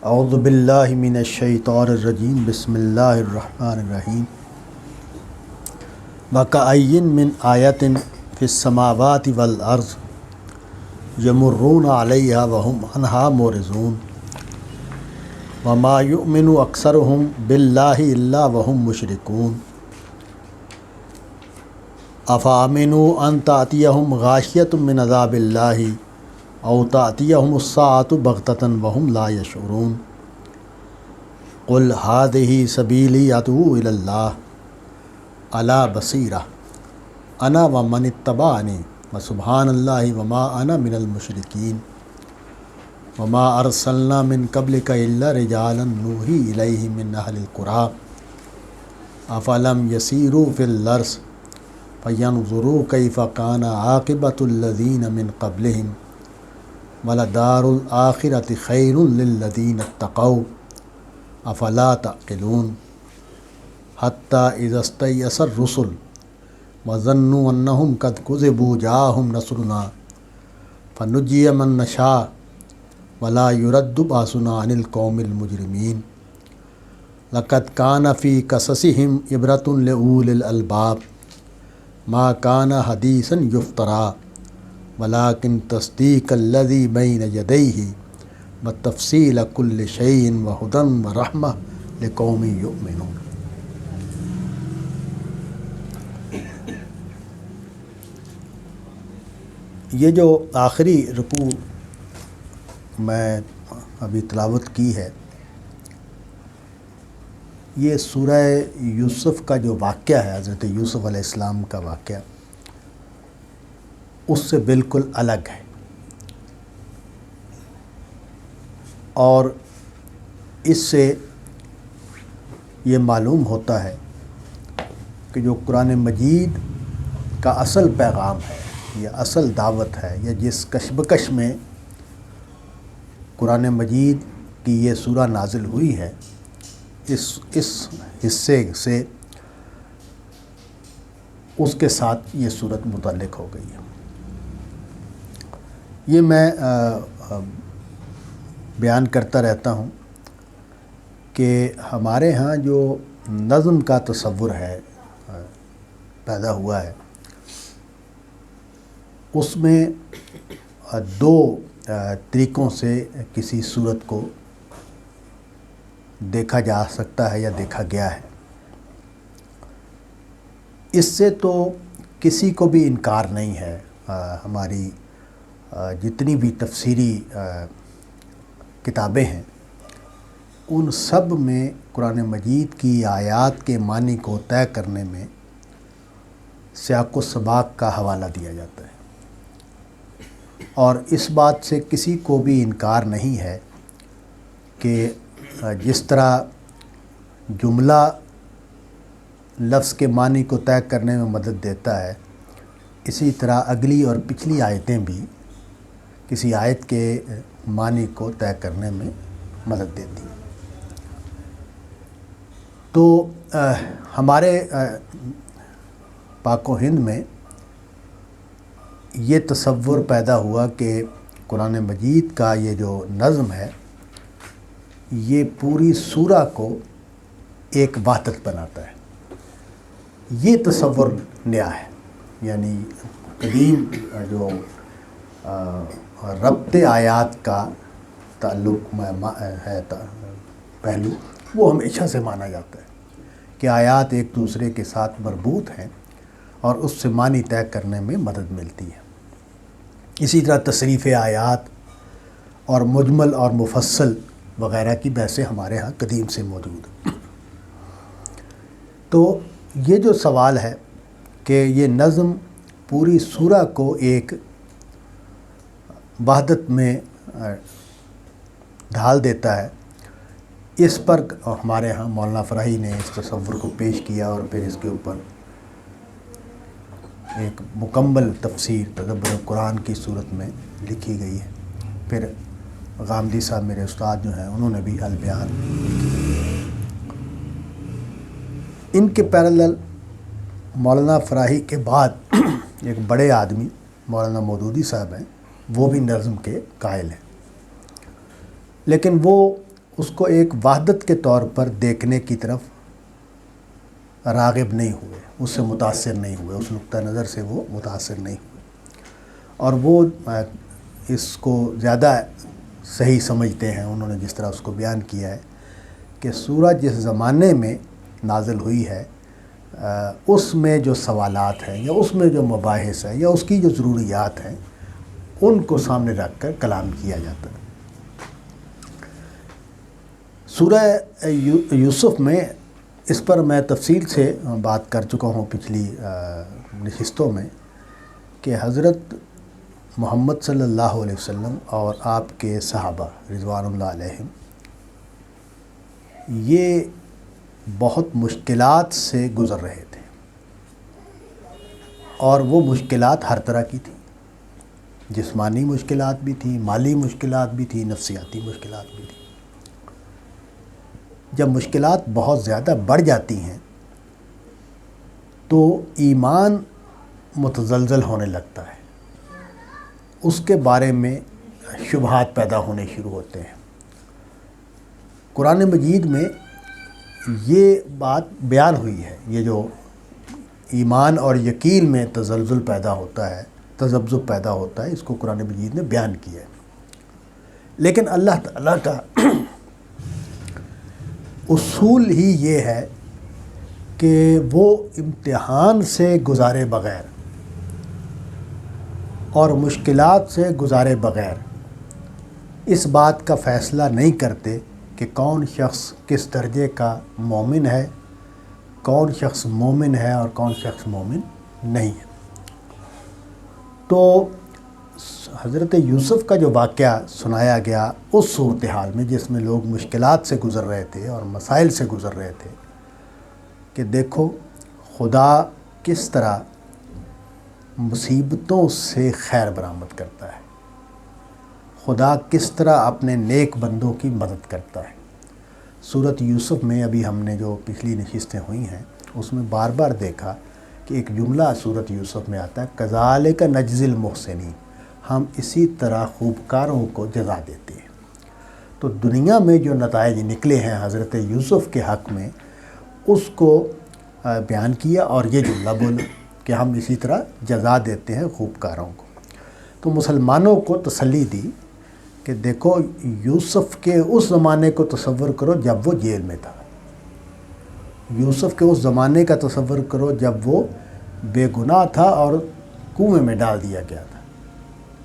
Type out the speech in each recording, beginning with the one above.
اعوذ باللہ من الشیطان الرجیم بسم اللہ الرحمن الرحیم وَكَأَيٍّ مِّنْ آیَةٍ فِي السَّمَاوَاتِ وَالْأَرْضِ يَمُرُّونَ عَلَيْهَا وَهُمْ عَنْهَا مُعْرِضُونَ وَمَا يُؤْمِنُ أَكْثَرُهُم بِاللَّهِ إِلَّا وَهُم مُّشْرِكُونَ أَفَأَمِنُوا أَن تَأْتِيَهُمْ غَاشِيَةٌ مِّنْ عَذَابِ اللَّهِ أَوْ تَأْتِيَهُمُ السَّاعَةُ بَغْتَةً وَهُمْ لَا يَشْعُرُونَ قُلْ هَٰذِهِ سَبِيلِي أَدْعُو إِلَى اللَّهِ عَلَىٰ بَصِيرَةٍ أَنَا وَمَنِ اتَّبَعَنِي وَسُبْحَانَ اللَّهِ وَمَا أَنَا مِنَ الْمُشْرِكِينَ وَمَا أَرْسَلْنَا مِن قَبْلِكَ إِلَّا رِجَالًا نُوحِي إِلَيْهِم مِّنْ أَهْلِ الْقُرَىٰ أَفَلَمْ يَسِيرُوا فِي الْأَرْضِ فَيَنظُرُوا كَيْفَ كَانَ عَاقِبَةُ الَّذِينَ مِن قَبْلِهِمْ وَلَدَارُ الْآخِرَةِ خَيْرٌ لِّلَّذِينَ اتَّقَوْا أَفَلَا تَعْقِلُونَ حَتَّىٰ إِذَا اسْتَيْأَسَ الرُّسُلُ وَظَنُّوا أَنَّهُمْ قَدْ كُذِبُوا جَاءَهُمْ نَصْرُنَا فَنُجِّيَ مَن نَّشَاءُ وَلَا يُرَدُّ بَأْسُنَا عَنِ الْقَوْمِ الْمُجْرِمِينَ لَقَدْ كَانَ فِي قَصَصِهِمْ عِبْرَةٌ لِّأُولِي الْأَلْبَابِ مَا كَانَ حَدِيثًا يُفْتَرَىٰ وَلَٰكِن تَصْدِيقَ الَّذِي بَيْنَ يَدَيْهِ وَتَفْصِيلَ كُلِّ شَيْءٍ وَهُدًى وَرَحْمَةً لِقَوْمٍ يُؤْمِنُونَ۔ یہ جو آخری رکوع میں ابھی تلاوت کی ہے، یہ سورہ یوسف کا جو واقعہ ہے، حضرت یوسف علیہ السلام کا واقعہ، اس سے بالکل الگ ہے، اور اس سے یہ معلوم ہوتا ہے کہ جو قرآن مجید کا اصل پیغام ہے یا اصل دعوت ہے، یا جس کشمکش میں قرآن مجید کی یہ سورہ نازل ہوئی ہے، اس حصے سے اس کے ساتھ یہ صورت متعلق ہو گئی ہے۔ یہ میں بیان کرتا رہتا ہوں کہ ہمارے ہاں جو نظم کا تصور ہے پیدا ہوا ہے، اس میں دو طریقوں سے کسی صورت کو دیکھا جا سکتا ہے یا دیکھا گیا ہے۔ اس سے تو کسی کو بھی انکار نہیں ہے، ہماری جتنی بھی تفسیری کتابیں ہیں، ان سب میں قرآن مجید کی آیات کے معنی کو طے کرنے میں سیاق و سباق کا حوالہ دیا جاتا ہے، اور اس بات سے کسی کو بھی انکار نہیں ہے کہ جس طرح جملہ لفظ کے معنی کو طے کرنے میں مدد دیتا ہے، اسی طرح اگلی اور پچھلی آیتیں بھی کسی آیت کے معنی کو طے کرنے میں مدد دیتی ہیں۔ تو ہمارے پاک و ہند میں یہ تصور پیدا ہوا کہ قرآن مجید کا یہ جو نظم ہے، یہ پوری سورہ کو ایک وحدت بناتا ہے۔ یہ تصور نیا ہے، یعنی قدیم جو ربط آیات کا تعلق ہے پہلو، وہ ہمیشہ سے مانا جاتا ہے کہ آیات ایک دوسرے کے ساتھ مربوط ہیں اور اس سے معنی طے کرنے میں مدد ملتی ہے۔ اسی طرح تصریف آیات اور مجمل اور مفصل وغیرہ کی بحثیں ہمارے ہاں قدیم سے موجود ہیں۔ تو یہ جو سوال ہے کہ یہ نظم پوری سورہ کو ایک وحدت میں ڈھال دیتا ہے، اس پر ہمارے ہاں مولانا فراہی نے اس تصور کو پیش کیا، اور پھر اس کے اوپر ایک مکمل تفسیر تدبر قرآن کی صورت میں لکھی گئی ہے۔ پھر غامدی صاحب میرے استاد جو ہیں، انہوں نے بھی البیان لکھی۔ ان کے پیرالل مولانا فراہی کے بعد ایک بڑے آدمی مولانا مودودی صاحب ہیں، وہ بھی نظم کے قائل ہیں، لیکن وہ اس کو ایک وحدت کے طور پر دیکھنے کی طرف راغب نہیں ہوئے، اس سے متاثر نہیں ہوئے، اس نقطہ نظر سے وہ متاثر نہیں ہوئے، اور وہ اس کو زیادہ صحیح سمجھتے ہیں۔ انہوں نے جس طرح اس کو بیان کیا ہے کہ سورہ جس زمانے میں نازل ہوئی ہے اس میں جو سوالات ہیں یا اس میں جو مباحث ہے یا اس کی جو ضروریات ہیں ان کو سامنے رکھ کر کلام کیا جاتا ہے۔ سورہ یوسف میں اس پر میں تفصیل سے بات کر چکا ہوں پچھلی نشستوں میں کہ حضرت محمد صلی اللہ علیہ وسلم اور آپ کے صحابہ رضوان اللہ علیہم یہ بہت مشکلات سے گزر رہے تھے، اور وہ مشکلات ہر طرح کی تھیں، جسمانی مشکلات بھی تھیں، مالی مشکلات بھی تھیں، نفسیاتی مشکلات بھی تھیں۔ جب مشکلات بہت زیادہ بڑھ جاتی ہیں تو ایمان متزلزل ہونے لگتا ہے، اس کے بارے میں شبہات پیدا ہونے شروع ہوتے ہیں۔ قرآن مجید میں یہ بات بیان ہوئی ہے، یہ جو ایمان اور یقین میں تزلزل پیدا ہوتا ہے، تذبذب پیدا ہوتا ہے، اس کو قرآن مجید نے بیان کیا ہے۔ لیکن اللہ تعالیٰ کا اصول ہی یہ ہے کہ وہ امتحان سے گزارے بغیر اور مشکلات سے گزارے بغیر اس بات کا فیصلہ نہیں کرتے کہ کون شخص کس درجے کا مومن ہے، کون شخص مومن ہے اور کون شخص مومن نہیں ہے۔ تو حضرت یوسف کا جو واقعہ سنایا گیا اس صورتحال میں جس میں لوگ مشکلات سے گزر رہے تھے اور مسائل سے گزر رہے تھے کہ دیکھو خدا کس طرح مصیبتوں سے خیر برآمد کرتا ہے، خدا کس طرح اپنے نیک بندوں کی مدد کرتا ہے۔ سورۃ یوسف میں ابھی ہم نے جو پچھلی نشستیں ہوئی ہیں اس میں بار بار دیکھا کہ ایک جملہ سورۃ یوسف میں آتا ہے کذالک نجزی المحسنین، ہم اسی طرح خوبکاروں کو جزا دیتے ہیں۔ تو دنیا میں جو نتائج نکلے ہیں حضرت یوسف کے حق میں اس کو بیان کیا اور یہ جملہ بولا کہ ہم اسی طرح جزا دیتے ہیں خوبکاروں کو۔ تو مسلمانوں کو تسلی دی کہ دیکھو یوسف کے اس زمانے کو تصور کرو جب وہ جیل میں تھا، یوسف کے اس زمانے کا تصور کرو جب وہ بے گناہ تھا اور کنویں میں ڈال دیا گیا تھا،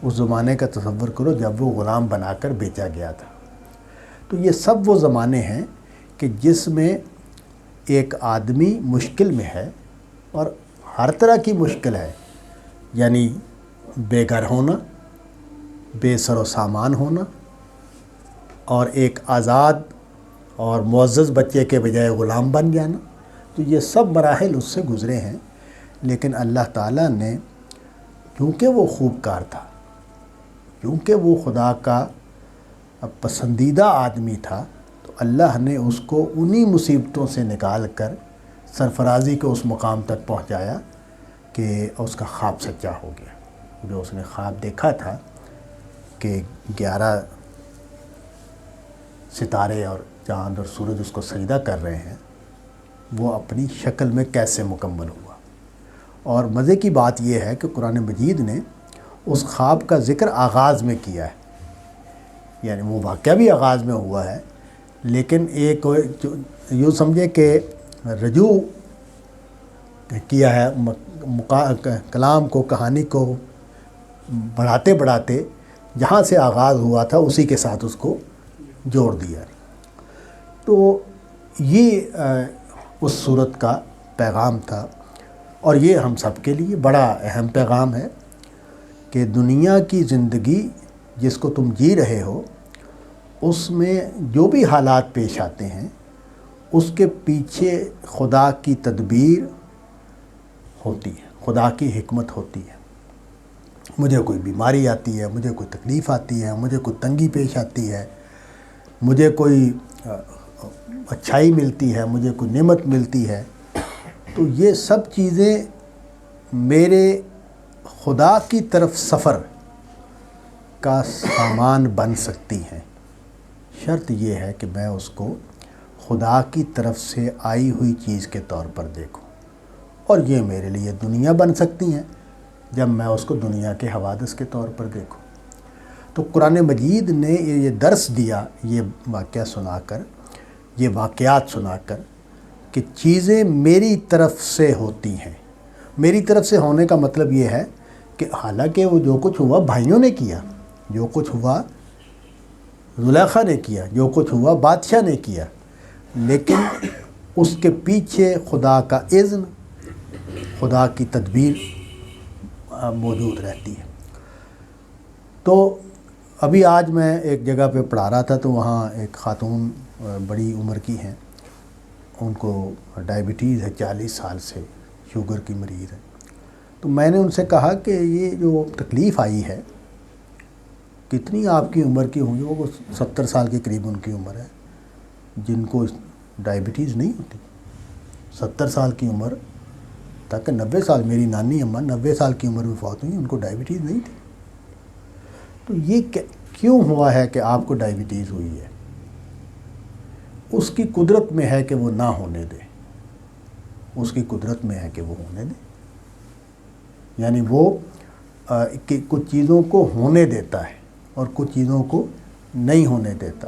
اس زمانے کا تصور کرو جب وہ غلام بنا کر بیچا گیا تھا۔ تو یہ سب وہ زمانے ہیں کہ جس میں ایک آدمی مشکل میں ہے، اور ہر طرح کی مشکل ہے، یعنی بے گھر ہونا، بے سر و سامان ہونا، اور ایک آزاد اور معزز بچے کے بجائے غلام بن جانا۔ تو یہ سب مراحل اس سے گزرے ہیں، لیکن اللہ تعالیٰ نے کیونکہ وہ خوبکار تھا، کیونکہ وہ خدا کا پسندیدہ آدمی تھا، تو اللہ نے اس کو انہی مصیبتوں سے نکال کر سرفرازی کے اس مقام تک پہنچایا کہ اس کا خواب سچا ہو گیا۔ جو اس نے خواب دیکھا تھا کہ 11 ستارے اور چاند اور سورج اس کو سجدہ کر رہے ہیں، وہ اپنی شکل میں کیسے مکمل ہوا۔ اور مزے کی بات یہ ہے کہ قرآن مجید نے اس خواب کا ذکر آغاز میں کیا ہے، یعنی وہ واقعہ بھی آغاز میں ہوا ہے، لیکن ایک یوں سمجھے کہ رجوع کیا ہے کلام کو، کہانی کو بڑھاتے بڑھاتے جہاں سے آغاز ہوا تھا اسی کے ساتھ اس کو جوڑ دیا۔ تو یہ اس صورت کا پیغام تھا، اور یہ ہم سب کے لیے بڑا اہم پیغام ہے کہ دنیا کی زندگی جس کو تم جی رہے ہو اس میں جو بھی حالات پیش آتے ہیں اس کے پیچھے خدا کی تدبیر ہوتی ہے، خدا کی حکمت ہوتی ہے۔ مجھے کوئی بیماری آتی ہے، مجھے کوئی تکلیف آتی ہے، مجھے کوئی تنگی پیش آتی ہے، مجھے کوئی اچھائی ملتی ہے، مجھے کوئی نعمت ملتی ہے، تو یہ سب چیزیں میرے خدا کی طرف سفر کا سامان بن سکتی ہیں، شرط یہ ہے کہ میں اس کو خدا کی طرف سے آئی ہوئی چیز کے طور پر دیکھوں، اور یہ میرے لیے دنیا بن سکتی ہیں جب میں اس کو دنیا کے حوادث کے طور پر دیکھوں۔ تو قرآن مجید نے یہ درس دیا، یہ واقعہ سنا کر، یہ واقعات سنا کر، کہ چیزیں میری طرف سے ہوتی ہیں۔ میری طرف سے ہونے کا مطلب یہ ہے کہ حالانکہ وہ جو کچھ ہوا بھائیوں نے کیا، جو کچھ ہوا زلیخا نے کیا، جو کچھ ہوا بادشاہ نے کیا، لیکن اس کے پیچھے خدا کا اذن، خدا کی تدبیر موجود رہتی ہے۔ تو ابھی آج میں ایک جگہ پہ پڑھا رہا تھا، تو وہاں ایک خاتون بڑی عمر کی ہیں، ان کو ڈائبٹیز ہے، 40 سال سے شوگر کی مریض ہے۔ تو میں نے ان سے کہا کہ یہ جو تکلیف آئی ہے، کتنی آپ کی عمر کی ہوں گی؟ وہ 70 سال کے قریب ان کی عمر ہے، جن کو ڈائبٹیز نہیں ہوتی۔ 70 سال کی عمر تک، 90 سال، میری نانی اماں 90 سال کی عمر میں فوت ہوئی، ان کو ڈائبٹیز نہیں تھی۔ تو یہ کیوں ہوا ہے کہ آپ کو ڈائبٹیز ہوئی ہے؟ اس کی قدرت میں ہے کہ وہ نہ ہونے دے، اس کی قدرت میں ہے کہ وہ ہونے دے، یعنی وہ کچھ چیزوں کو ہونے دیتا ہے اور کچھ چیزوں کو نہیں ہونے دیتا۔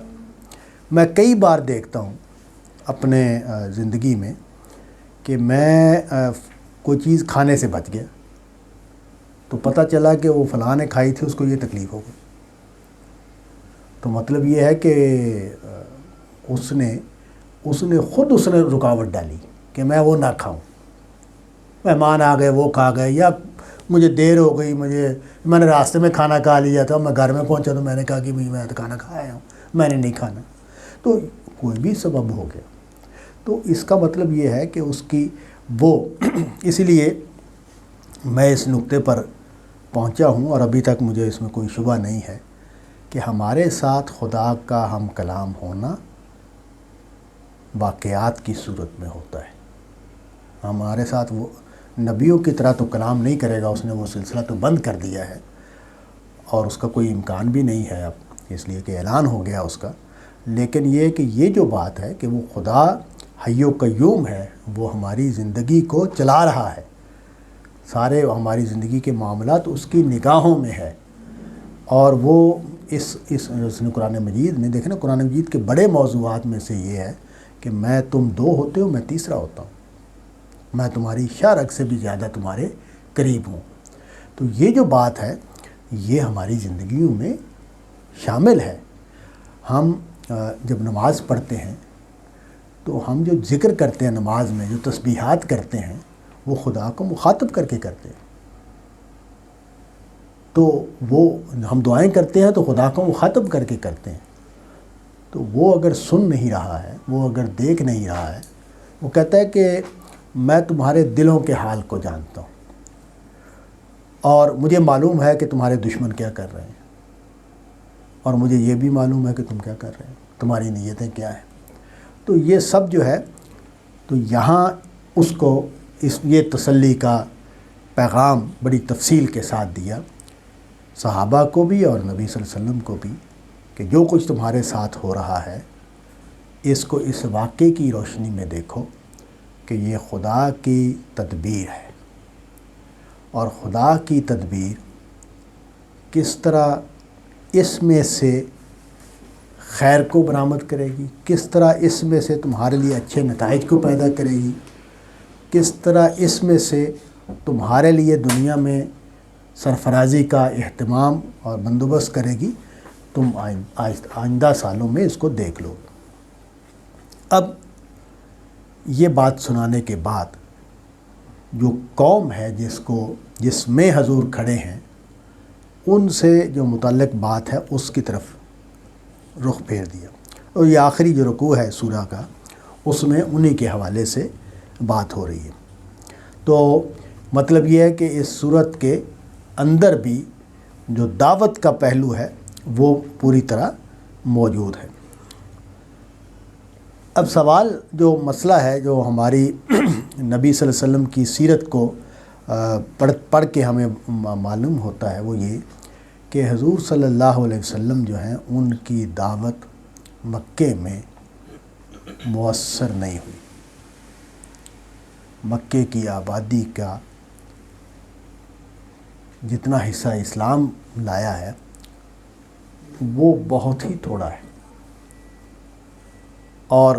میں کئی بار دیکھتا ہوں اپنے زندگی میں کہ میں کوئی چیز کھانے سے بچ گیا، تو پتہ چلا کہ وہ فلاں نے کھائی تھی، اس کو یہ تکلیف ہو گئی۔ تو مطلب یہ ہے کہ اس نے خود رکاوٹ ڈالی کہ میں وہ نہ کھاؤں۔ مہمان آ گئے، وہ کھا گئے، یا مجھے دیر ہو گئی، میں نے راستے میں کھانا کھا لیا تھا، میں گھر میں پہنچا تو میں نے کہا کہ میں تو کھانا کھایا ہوں، میں نے نہیں کھانا۔ تو کوئی بھی سبب ہو گیا۔ تو اس کا مطلب یہ ہے کہ اس کی وہ اس لیے میں اس نقطے پر پہنچا ہوں، اور ابھی تک مجھے اس میں کوئی شبہ نہیں ہے کہ ہمارے ساتھ خدا کا ہم کلام ہونا واقعات کی صورت میں ہوتا ہے۔ ہمارے ساتھ وہ نبیوں کی طرح تو کلام نہیں کرے گا، اس نے وہ سلسلہ تو بند کر دیا ہے، اور اس کا کوئی امکان بھی نہیں ہے اب، اس لیے کہ اعلان ہو گیا اس کا۔ لیکن یہ کہ یہ جو بات ہے کہ وہ خدا حی و قیوم ہے، وہ ہماری زندگی کو چلا رہا ہے، سارے ہماری زندگی کے معاملات اس کی نگاہوں میں ہے، اور وہ اس نے قرآن مجید نے، دیکھیں نا، قرآن مجید کے بڑے موضوعات میں سے یہ ہے کہ میں تم دو ہوتے ہو، میں تیسرا ہوتا ہوں، میں تمہاری شارک سے بھی زیادہ تمہارے قریب ہوں۔ تو یہ جو بات ہے یہ ہماری زندگیوں میں شامل ہے۔ ہم جب نماز پڑھتے ہیں تو ہم جو ذکر کرتے ہیں نماز میں، جو تسبیحات کرتے ہیں، وہ خدا کو مخاطب کر کے کرتے ہیں۔ تو وہ ہم دعائیں کرتے ہیں تو خدا کو مخاطب کر کے کرتے ہیں۔ تو وہ اگر سن نہیں رہا ہے، وہ اگر دیکھ نہیں رہا ہے، وہ کہتا ہے کہ میں تمہارے دلوں کے حال کو جانتا ہوں، اور مجھے معلوم ہے کہ تمہارے دشمن کیا کر رہے ہیں، اور مجھے یہ بھی معلوم ہے کہ تم کیا کر رہے ہیں، تمہاری نیتیں کیا ہیں۔ تو یہ سب جو ہے، تو یہاں اس کو یہ تسلی کا پیغام بڑی تفصیل کے ساتھ دیا صحابہ کو بھی اور نبی صلی اللہ علیہ وسلم کو بھی، کہ جو کچھ تمہارے ساتھ ہو رہا ہے اس کو اس واقعے کی روشنی میں دیکھو کہ یہ خدا کی تدبیر ہے، اور خدا کی تدبیر کس طرح اس میں سے خیر کو برآمد کرے گی، کس طرح اس میں سے تمہارے لیے اچھے نتائج کو پیدا کرے گی، کس طرح اس میں سے تمہارے لیے دنیا میں سرفرازی کا اہتمام اور بندوبست کرے گی، تم آئندہ سالوں میں اس کو دیکھ لو۔ اب یہ بات سنانے کے بعد جو قوم ہے جس میں حضور کھڑے ہیں، ان سے جو متعلق بات ہے اس کی طرف رخ پھیر دیا، اور یہ آخری جو رکوع ہے سورہ کا، اس میں انہی کے حوالے سے بات ہو رہی ہے۔ تو مطلب یہ ہے کہ اس صورت کے اندر بھی جو دعوت کا پہلو ہے وہ پوری طرح موجود ہے۔ اب سوال، جو مسئلہ ہے جو ہماری نبی صلی اللہ علیہ وسلم کی سیرت کو پڑھ کے ہمیں معلوم ہوتا ہے، وہ یہ کہ حضور صلی اللہ علیہ وسلم جو ہیں ان کی دعوت مکے میں مؤثر نہیں ہوئی. مکے کی آبادی کا جتنا حصہ اسلام لایا ہے وہ بہت ہی تھوڑا ہے، اور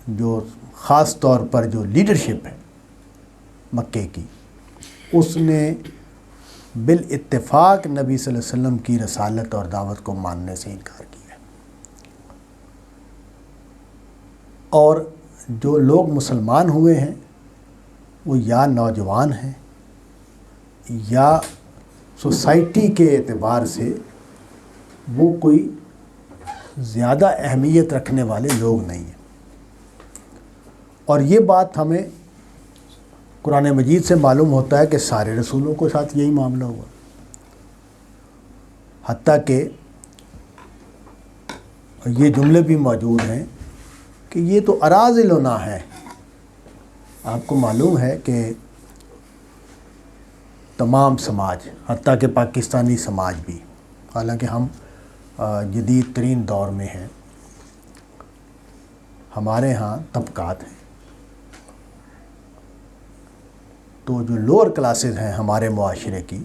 جو خاص طور پر جو لیڈرشپ ہے مکے کی، اس نے بالاتفاق نبی صلی اللہ علیہ وسلم کی رسالت اور دعوت کو ماننے سے انکار کیا ہے. اور جو لوگ مسلمان ہوئے ہیں وہ یا نوجوان ہیں یا سوسائٹی کے اعتبار سے وہ کوئی زیادہ اہمیت رکھنے والے لوگ نہیں ہیں. اور یہ بات ہمیں قرآن مجید سے معلوم ہوتا ہے کہ سارے رسولوں کے ساتھ یہی معاملہ ہوا، حتیٰ کہ یہ جملے بھی موجود ہیں کہ یہ تو اراذلنا ہے. آپ کو معلوم ہے کہ تمام سماج، حتیٰ کہ پاکستانی سماج بھی، حالانکہ ہم جدید ترین دور میں ہیں، ہمارے ہاں طبقات ہیں. تو جو لوور کلاسز ہیں ہمارے معاشرے کی،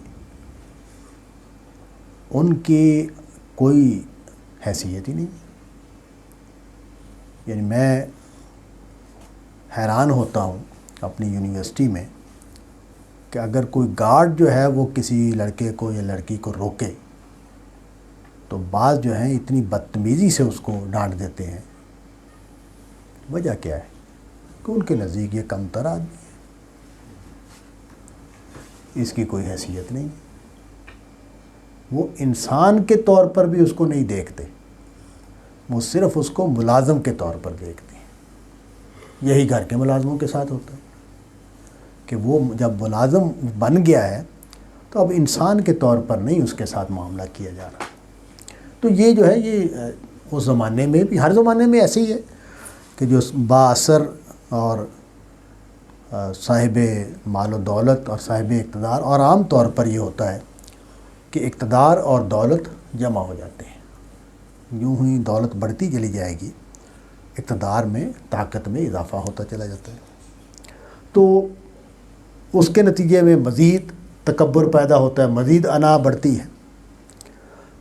ان کی کوئی حیثیت ہی نہیں. یعنی میں حیران ہوتا ہوں اپنی یونیورسٹی میں کہ اگر کوئی گارڈ جو ہے وہ کسی لڑکے کو یا لڑکی کو روکے تو بعض جو ہیں اتنی بدتمیزی سے اس کو ڈانٹ دیتے ہیں. وجہ کیا ہے؟ کہ ان کے نزدیک یہ کم تر آدمی ہے، اس کی کوئی حیثیت نہیں. وہ انسان کے طور پر بھی اس کو نہیں دیکھتے، وہ صرف اس کو ملازم کے طور پر دیکھتے ہیں. یہی گھر کے ملازموں کے ساتھ ہوتا ہے کہ وہ جب ملازم بن گیا ہے تو اب انسان کے طور پر نہیں اس کے ساتھ معاملہ کیا جا رہا. تو یہ جو ہے یہ اس زمانے میں بھی، ہر زمانے میں ایسے ہی ہے کہ جو بااثر اور صاحب مال و دولت اور صاحب اقتدار، اور عام طور پر یہ ہوتا ہے کہ اقتدار اور دولت جمع ہو جاتے ہیں. یوں ہی دولت بڑھتی چلی جائے گی، اقتدار میں، طاقت میں اضافہ ہوتا چلا جاتا ہے. تو اس کے نتیجے میں مزید تکبر پیدا ہوتا ہے، مزید انا بڑھتی ہے.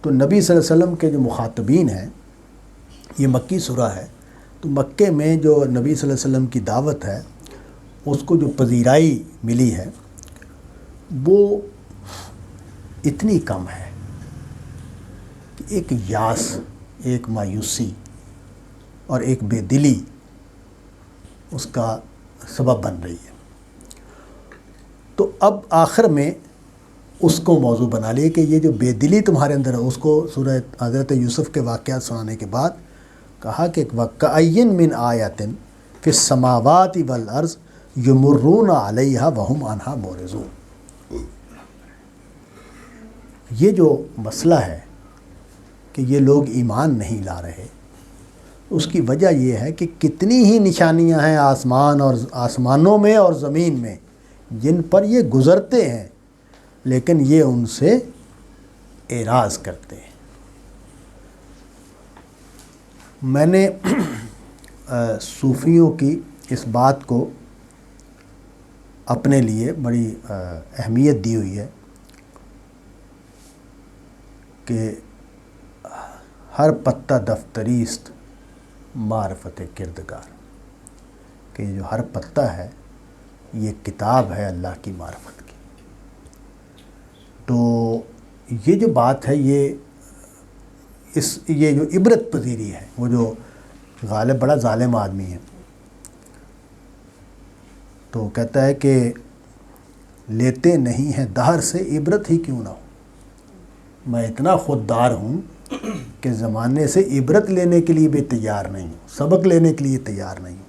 تو نبی صلی اللہ علیہ وسلم کے جو مخاطبین ہیں، یہ مکی سورہ ہے، تو مکے میں جو نبی صلی اللہ علیہ وسلم کی دعوت ہے اس کو جو پذیرائی ملی ہے وہ اتنی کم ہے کہ ایک یاس، ایک مایوسی اور ایک بے دلی اس کا سبب بن رہی ہے. تو اب آخر میں اس کو موضوع بنا لیے کہ یہ جو بے دلی تمہارے اندر ہے، اس کو سورہ حضرت یوسف کے واقعات سنانے کے بعد کہا کہ وَكَأَيٍّ مِّنْ آیَةٍ فِي السَّمَاوَاتِ وَالْأَرْضِ يَمُرُّونَ عَلَيْهَا وَهُمْ عَنْهَا مُعْرِضُونَ. یہ جو مسئلہ ہے کہ یہ لوگ ایمان نہیں لا رہے، اس کی وجہ یہ ہے کہ کتنی ہی نشانیاں ہیں آسمانوں میں اور زمین میں جن پر یہ گزرتے ہیں، لیکن یہ ان سے اعراض کرتے ہیں. میں نے صوفیوں کی اس بات کو اپنے لیے بڑی اہمیت دی ہوئی ہے کہ ہر پتہ دفتری است معرفت کردگار، کہ جو ہر پتہ ہے یہ کتاب ہے اللہ کی معرفت کی. تو یہ جو بات ہے یہ جو عبرت پذیری ہے، وہ جو غالب بڑا ظالم آدمی ہے تو کہتا ہے کہ لیتے نہیں ہیں دہر سے عبرت ہی کیوں نہ ہو. میں اتنا خوددار ہوں کہ زمانے سے عبرت لینے کے لیے بھی تیار نہیں ہوں، سبق لینے کے لیے تیار نہیں ہوں.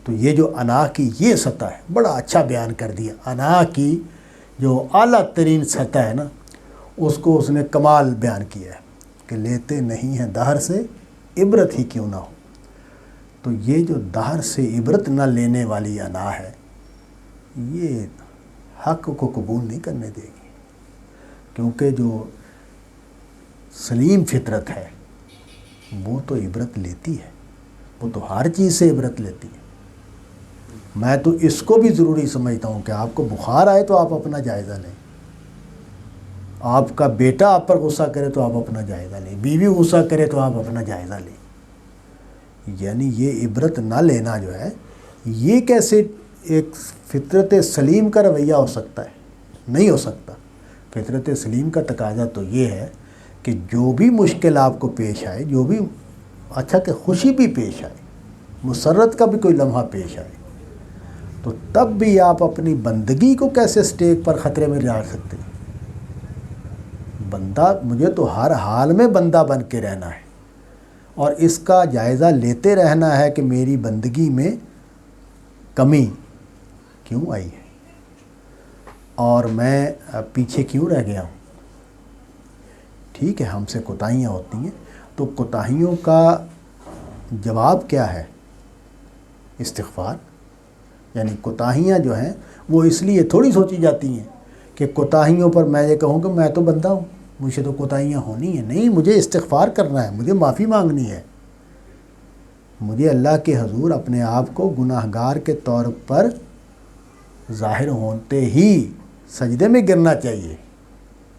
تو یہ جو انا کی یہ سطح ہے، بڑا اچھا بیان کر دیا. انا کی جو اعلیٰ ترین سطح ہے نا، اس کو اس نے کمال بیان کیا ہے کہ لیتے نہیں ہیں دہر سے عبرت ہی کیوں نہ ہو. تو یہ جو دہر سے عبرت نہ لینے والی انا ہے، یہ حق کو قبول نہیں کرنے دے گی. کیونکہ جو سلیم فطرت ہے وہ تو عبرت لیتی ہے، وہ تو ہر چیز سے عبرت لیتی ہے۔ میں تو اس کو بھی ضروری سمجھتا ہوں کہ آپ کو بخار آئے تو آپ اپنا جائزہ لیں، آپ کا بیٹا آپ پر غصہ کرے تو آپ اپنا جائزہ لیں، بیوی غصہ کرے تو آپ اپنا جائزہ لیں۔ یعنی یہ عبرت نہ لینا جو ہے، یہ کیسے ایک فطرت سلیم کا رویہ ہو سکتا ہے؟ نہیں ہو سکتا۔ فطرت سلیم کا تقاضا تو یہ ہے کہ جو بھی مشکل آپ کو پیش آئے، جو بھی اچھا کہ خوشی بھی پیش آئے، مسرت کا بھی کوئی لمحہ پیش آئے، تو تب بھی آپ اپنی بندگی کو کیسے سٹیج پر خطرے میں لا سکتے ہیں؟ بندہ، مجھے تو ہر حال میں بندہ بن کے رہنا ہے اور اس کا جائزہ لیتے رہنا ہے کہ میری بندگی میں کمی کیوں آئی ہے اور میں پیچھے کیوں رہ گیا ہوں۔ ٹھیک ہے، ہم سے کوتاہیاں ہوتی ہیں، تو کوتاہیوں کا جواب کیا ہے؟ استغفار۔ یعنی کوتاہیاں جو ہیں وہ اس لیے تھوڑی سوچی جاتی ہیں کہ کوتاہیوں پر میں یہ کہوں کہ میں تو بندہ ہوں، مجھ سے تو کوتاہیاں ہونی ہیں۔ نہیں، مجھے استغفار کرنا ہے، مجھے معافی مانگنی ہے، مجھے اللہ کے حضور اپنے آپ کو گناہ گار کے طور پر ظاہر ہوتے ہی سجدے میں گرنا چاہیے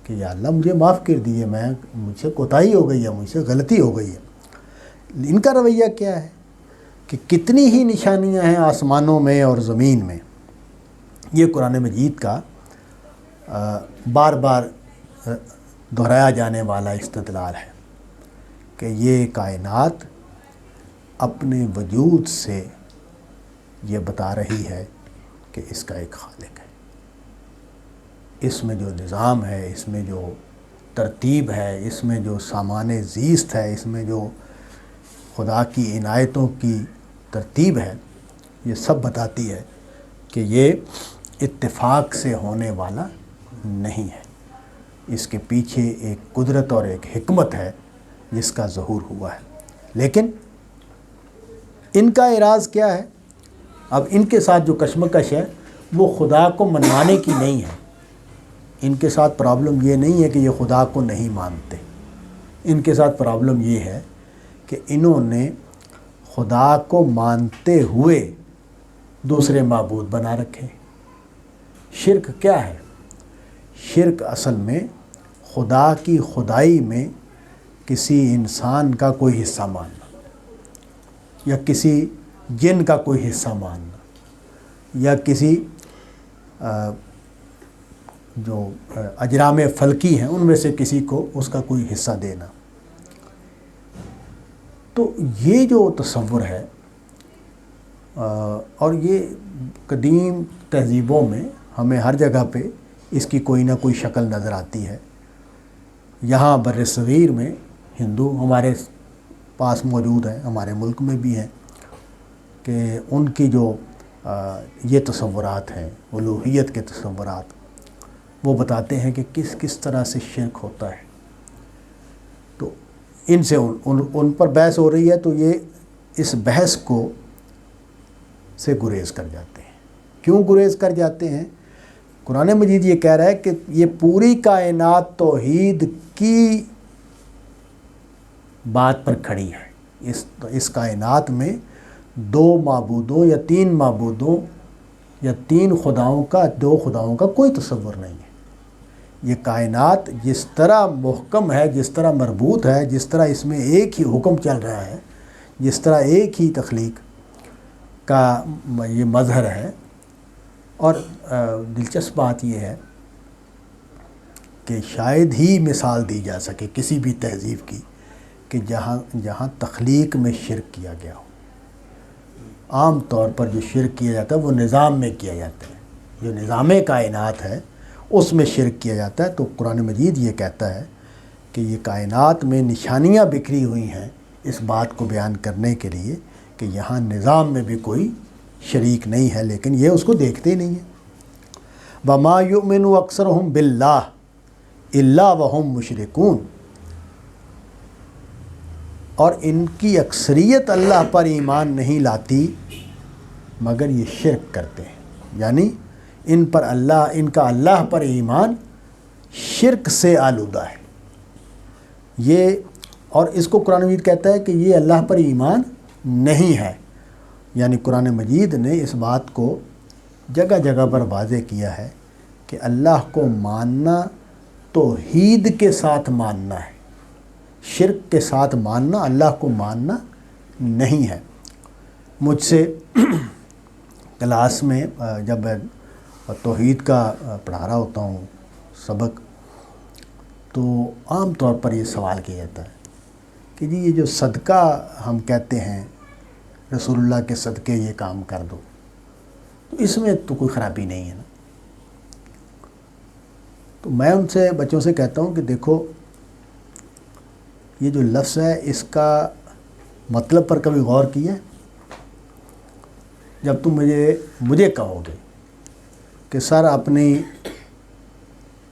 کہ یا اللہ مجھے معاف کر دیجیے، مجھ سے کوتاہی ہو گئی ہے، مجھ سے غلطی ہو گئی ہے۔ ان کا رویہ کیا ہے کہ کتنی ہی نشانیاں ہیں آسمانوں میں اور زمین میں۔ یہ قرآن مجید کا بار بار دہرایا جانے والا استدلال ہے کہ یہ کائنات اپنے وجود سے یہ بتا رہی ہے کہ اس کا ایک خالق ہے، اس میں جو نظام ہے، اس میں جو ترتیب ہے، اس میں جو سامان زیست ہے، اس میں جو خدا کی عنایتوں کی ترتیب ہے، یہ سب بتاتی ہے کہ یہ اتفاق سے ہونے والا نہیں ہے، اس کے پیچھے ایک قدرت اور ایک حکمت ہے جس کا ظہور ہوا ہے۔ لیکن ان کا اعراض کیا ہے؟ اب ان کے ساتھ جو کشمکش ہے وہ خدا کو منوانے کی نہیں ہے۔ ان کے ساتھ پرابلم یہ نہیں ہے کہ یہ خدا کو نہیں مانتے، ان کے ساتھ پرابلم یہ ہے کہ انہوں نے خدا کو مانتے ہوئے دوسرے معبود بنا رکھے۔ شرک کیا ہے؟ شرک اصل میں خدا کی خدائی میں کسی انسان کا کوئی حصہ ماننا یا کسی جن کا کوئی حصہ ماننا یا کسی جو اجرام فلکی ہیں ان میں سے کسی کو اس کا کوئی حصہ دینا۔ تو یہ جو تصور ہے اور یہ قدیم تہذیبوں میں ہمیں ہر جگہ پہ اس کی کوئی نہ کوئی شکل نظر آتی ہے۔ یہاں بر صغیر میں ہندو ہمارے پاس موجود ہیں، ہمارے ملک میں بھی ہیں، کہ ان کی جو یہ تصورات ہیں، الوہیت کے تصورات، وہ بتاتے ہیں کہ کس کس طرح سے شرک ہوتا ہے۔ تو ان سے ان پر بحث ہو رہی ہے تو یہ اس بحث کو سے گریز کر جاتے ہیں۔ کیوں گریز کر جاتے ہیں؟ قرآن مجید یہ کہہ رہا ہے کہ یہ پوری کائنات توحید کی بات پر کھڑی ہے۔ اس کائنات میں دو معبودوں یا تین معبودوں یا تین خداؤں کا، دو خداؤں کا کوئی تصور نہیں ہے۔ یہ کائنات جس طرح محکم ہے، جس طرح مربوط ہے، جس طرح اس میں ایک ہی حکم چل رہا ہے، جس طرح ایک ہی تخلیق کا یہ مظہر ہے۔ اور دلچسپ بات یہ ہے کہ شاید ہی مثال دی جا سکے کسی بھی تہذیب کی کہ جہاں تخلیق میں شرک کیا گیا ہو۔ عام طور پر جو شرک کیا جاتا ہے وہ نظام میں کیا جاتا ہے، جو نظام کائنات ہے اس میں شرک کیا جاتا ہے۔ تو قرآن مجید یہ کہتا ہے کہ یہ کائنات میں نشانیاں بکھری ہوئی ہیں اس بات کو بیان کرنے کے لیے کہ یہاں نظام میں بھی کوئی شریک نہیں ہے، لیکن یہ اس کو دیکھتے ہی نہیں ہیں۔ وَمَا يُؤْمِنُ أَكْثَرُهُمْ بِاللَّهِ إِلَّا وَهُمْ مُشْرِكُونَ، اور ان کی اکثریت اللہ پر ایمان نہیں لاتی مگر یہ شرک کرتے ہیں۔ یعنی ان کا اللہ پر ایمان شرک سے آلودہ ہے۔ یہ اور اس کو قرآن مجید کہتا ہے کہ یہ اللہ پر ایمان نہیں ہے. یعنی قرآن مجید نے اس بات کو جگہ جگہ پر واضح کیا ہے کہ اللہ کو ماننا توحید کے ساتھ ماننا ہے، شرک کے ساتھ ماننا اللہ کو ماننا نہیں ہے. مجھ سے کلاس میں جب توحید کا پڑھا رہا ہوتا ہوں سبق، تو عام طور پر یہ سوال کیا جاتا ہے کہ جی یہ جو صدقہ ہم کہتے ہیں رسول اللہ کے صدقے یہ کام کر دو، تو اس میں تو کوئی خرابی نہیں ہے نا. تو میں ان سے بچوں سے کہتا ہوں کہ دیکھو یہ جو لفظ ہے اس کا مطلب پر کبھی غور کیا ہے؟ جب تم مجھے کہو گے کہ سر اپنی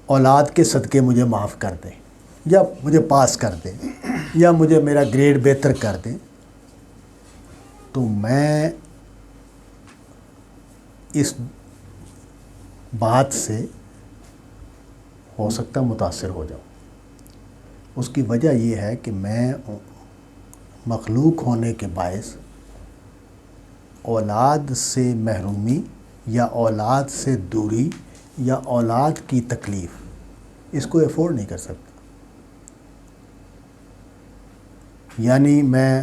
اولاد کے صدقے مجھے معاف کر دیں، یا مجھے پاس کر دیں، یا مجھے میرا گریڈ بہتر کر دیں، تو میں اس بات سے ہو سکتا متاثر ہو جاؤں. اس کی وجہ یہ ہے کہ میں مخلوق ہونے کے باعث اولاد سے محرومی یا اولاد سے دوری یا اولاد کی تکلیف اس کو افورڈ نہیں کر سکتا. یعنی میں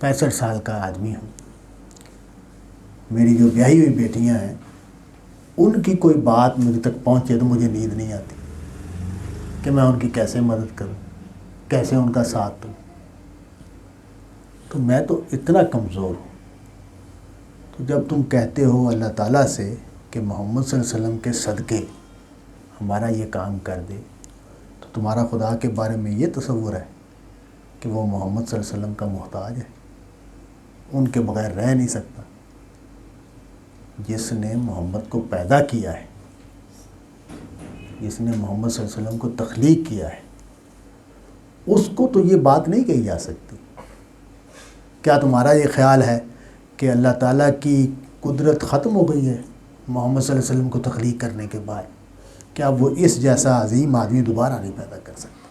65 سال کا آدمی ہوں، میری جو بیاہی ہوئی بیٹیاں ہیں ان کی کوئی بات مجھ تک پہنچے تو مجھے نیند نہیں آتی کہ میں ان کی کیسے مدد کروں، کیسے ان کا ساتھ دوں. تو میں تو اتنا کمزور ہوں. تو جب تم کہتے ہو اللہ تعالیٰ سے کہ محمد صلی اللہ علیہ وسلم کے صدقے ہمارا یہ کام کر دے، تو تمہارا خدا کے بارے میں یہ تصور ہے کہ وہ محمد صلی اللہ علیہ وسلم کا محتاج ہے، ان کے بغیر رہ نہیں سکتا. جس نے محمد کو پیدا کیا ہے، جس نے محمد صلی اللہ علیہ وسلم کو تخلیق کیا ہے، اس کو تو یہ بات نہیں کہی جا سکتی. کیا تمہارا یہ خیال ہے کہ اللہ تعالیٰ کی قدرت ختم ہو گئی ہے محمد صلی اللہ علیہ وسلم کو تخلیق کرنے کے بعد؟ کیا وہ اس جیسا عظیم آدمی دوبارہ نہیں پیدا کر سکتا؟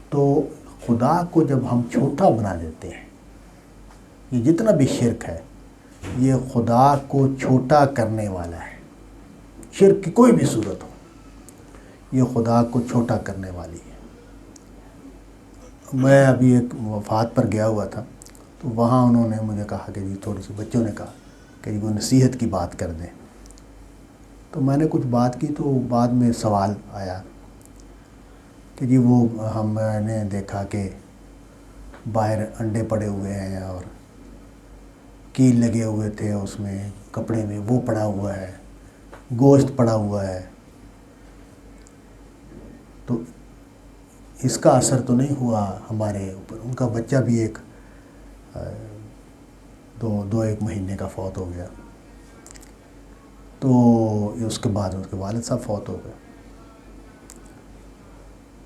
تو خدا کو جب ہم چھوٹا بنا دیتے ہیں، یہ جتنا بھی شرک ہے یہ خدا کو چھوٹا کرنے والا ہے. شرک کی کوئی بھی صورت ہو یہ خدا کو چھوٹا کرنے والی ہے. میں ابھی ایک وفات پر گیا ہوا تھا، تو وہاں انہوں نے مجھے کہا کہ جی تھوڑی سی بچوں نے کہا کہ جی وہ نصیحت کی بات کر دیں. تو میں نے کچھ بات کی تو بعد میں سوال آیا کہ جی وہ ہم نے دیکھا کہ باہر انڈے پڑے ہوئے ہیں اور کیل لگے ہوئے تھے اس میں کپڑے میں، وہ پڑا ہوا ہے، گوشت پڑا ہوا ہے، تو اس کا اثر تو نہیں ہوا ہمارے اوپر؟ ان کا بچہ بھی ایک مہینے کا فوت ہو گیا، تو اس کے بعد اس کے والد صاحب فوت ہو گئے.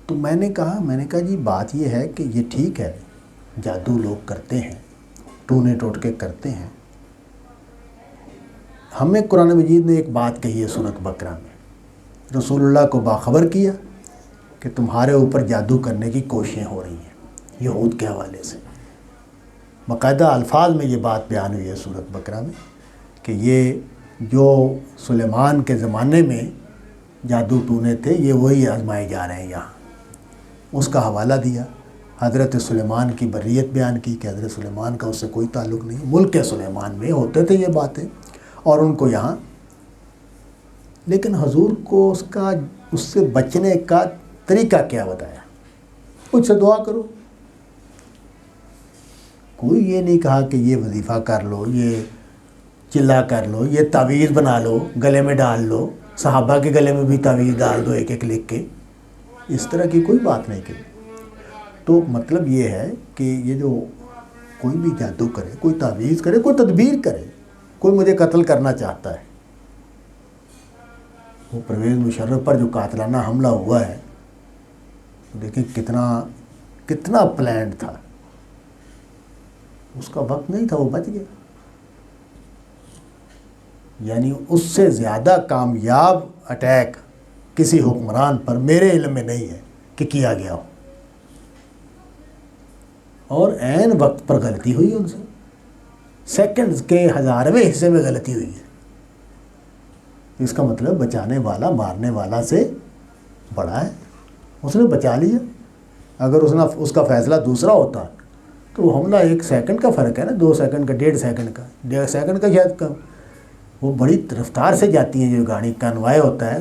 تو میں نے کہا جی بات یہ ہے کہ یہ ٹھیک ہے جادو لوگ کرتے ہیں، ٹونے ٹوٹکے کرتے ہیں. ہمیں قرآن مجید نے ایک بات کہی ہے سورۃ بقرہ میں، رسول اللہ کو باخبر کیا کہ تمہارے اوپر جادو کرنے کی کوششیں ہو رہی ہیں یہود کے حوالے سے. باقاعدہ الفاظ میں یہ بات بیان ہوئی ہے سورۃ بقرہ میں کہ یہ جو سلیمان کے زمانے میں جادو ٹونے تھے یہ وہی آزمائے جا رہے ہیں یہاں. اس کا حوالہ دیا، حضرت سلیمان کی بریت بیان کی کہ حضرت سلیمان کا اس سے کوئی تعلق نہیں، ملک سلیمان میں ہوتے تھے یہ باتیں اور ان کو یہاں. لیکن حضور کو اس سے بچنے کا طریقہ کیا بتایا؟ مجھ سے دعا کرو. کوئی یہ نہیں کہا کہ یہ وظیفہ کر لو، یہ چلا کر لو، یہ تعویذ بنا لو گلے میں ڈال لو، صحابہ کے گلے میں بھی تعویذ ڈال دو ایک ایک لکھ کے. اس طرح کی کوئی بات نہیں کی. تو مطلب یہ ہے کہ یہ جو کوئی بھی جادو کرے، کوئی تعویذ کرے، کوئی تدبیر کرے، کوئی مجھے قتل کرنا چاہتا ہے، وہ پرویز مشرف پر جو قاتلانہ حملہ ہوا ہے دیکھیں کتنا پلانڈ تھا. اس کا وقت نہیں تھا، وہ بچ گیا. یعنی اس سے زیادہ کامیاب اٹیک کسی حکمران پر میرے علم میں نہیں ہے کہ کیا گیا ہو، اور عین وقت پر غلطی ہوئی ان سے، سیکنڈز کے 1000ویں حصے میں غلطی ہوئی ہے۔ اس کا مطلب بچانے والا مارنے والا سے بڑا ہے، اس نے بچا لیا۔ اگر اس کا فیصلہ دوسرا ہوتا تو وہ حملہ 1 سیکنڈ کا فرق ہے نا، 2 سیکنڈ کا، 1.5 سیکنڈ کا، 1.5 سیکنڈ کا شاید کم، وہ بڑی رفتار سے جاتی ہیں۔ جو گاڑی کنوائے ہوتا ہے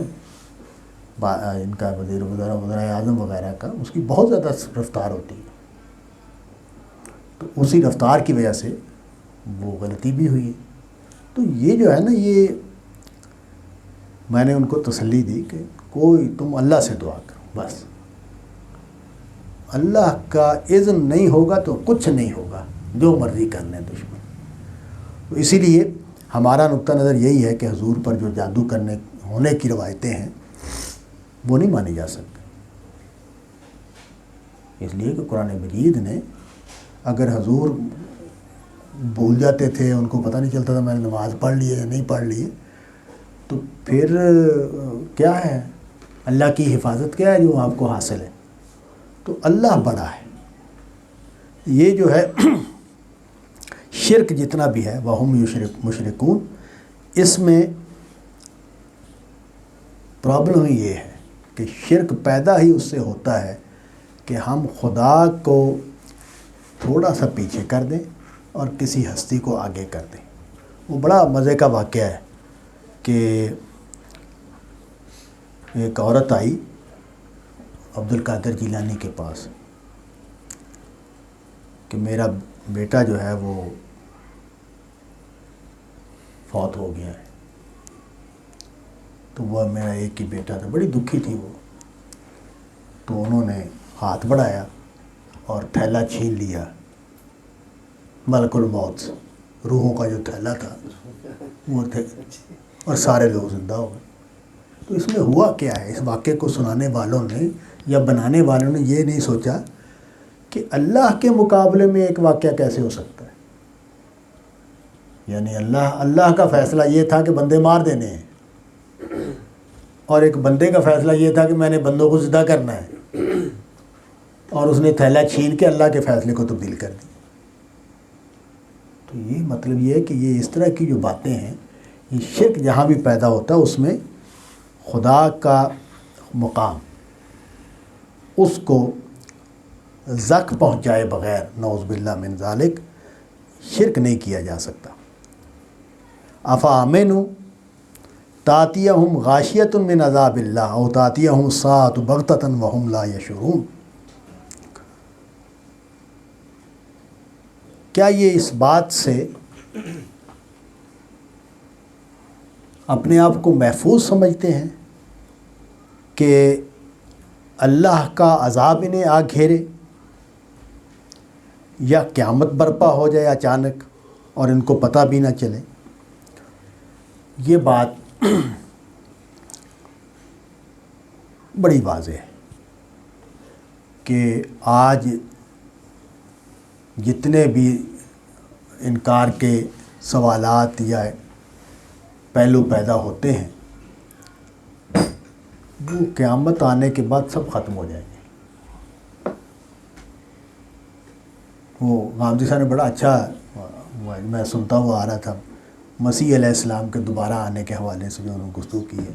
ان کا وزیر اعظم وغیرہ کا، اس کی بہت زیادہ رفتار ہوتی ہے، تو اسی رفتار کی وجہ سے وہ غلطی بھی ہوئی ہے۔ تو یہ جو ہے نا، یہ میں نے ان کو تسلی دی کہ کوئی تم اللہ سے دعا کرو، بس اللہ کا اذن نہیں ہوگا تو کچھ نہیں ہوگا، جو مرضی کر لیں دشمن۔ تو اسی لیے ہمارا نقطہ نظر یہی ہے کہ حضور پر جو جادو کرنے ہونے کی روایتیں ہیں وہ نہیں مانی جا سکتی، اس لیے کہ قرآن مجید نے، اگر حضور بھول جاتے تھے، ان کو پتہ نہیں چلتا تھا میں نے نماز پڑھ لی ہے یا نہیں پڑھ لی ہے، تو پھر کیا ہے؟ اللہ کی حفاظت کیا ہے جو آپ کو حاصل ہے؟ تو اللہ بڑا ہے۔ یہ جو ہے شرک جتنا بھی ہے، وَهُمْ مشرکون، اس میں پرابلم ہی یہ ہے کہ شرک پیدا ہی اس سے ہوتا ہے کہ ہم خدا کو تھوڑا سا پیچھے کر دیں اور کسی ہستی کو آگے کر دیں۔ وہ بڑا مزے کا واقعہ ہے کہ ایک عورت آئی عبد القادر جیلانی کے پاس کہ میرا بیٹا جو ہے وہ فوت ہو گیا ہے۔ تو وہ میرا ایک ہی بیٹا تھا، بڑی دکھی تھی وہ۔ تو انہوں نے ہاتھ بڑھایا اور تھیلا چھین لیا ملک الموت سے، روحوں کا جو تھیلا تھا وہ تھے، اور سارے لوگ زندہ ہو گئے۔ تو اس میں ہوا کیا ہے؟ اس واقعے کو سنانے والوں نے یا بنانے والوں نے یہ نہیں سوچا کہ اللہ کے مقابلے میں ایک واقعہ کیسے ہو سکتا ہے۔ یعنی اللہ کا فیصلہ یہ تھا کہ بندے مار دینے ہیں، اور ایک بندے کا فیصلہ یہ تھا کہ میں نے بندوں کو زندہ کرنا ہے، اور اس نے تھیلا چھین کے اللہ کے فیصلے کو تبدیل کر دی۔ تو یہ مطلب یہ ہے کہ یہ اس طرح کی جو باتیں ہیں، یہ شرک جہاں بھی پیدا ہوتا ہے اس میں خدا کا مقام، اس کو زخم پہنچائے بغیر، نعوذ باللہ من ذالک، شرک نہیں کیا جا سکتا۔ افامنوا تاتیہم غاشیۃ من عذاب اللہ او تاتیہم الساعۃ بغتۃ وہم لا یشعرون۔ کیا یہ اس بات سے اپنے آپ کو محفوظ سمجھتے ہیں کہ اللہ کا عذاب انہیں آ گھیرے یا قیامت برپا ہو جائے اچانک اور ان کو پتہ بھی نہ چلے؟ یہ بات بڑی واضح ہے کہ آج جتنے بھی انکار کے سوالات یا پہلو پیدا ہوتے ہیں وہ قیامت آنے کے بعد سب ختم ہو جائیں گے۔ وہ غامدی صاحب نے بڑا اچھا، میں سنتا ہوا آ رہا تھا، مسیح علیہ السلام کے دوبارہ آنے کے حوالے سے جو انہوں نے گفتگو کی ہے،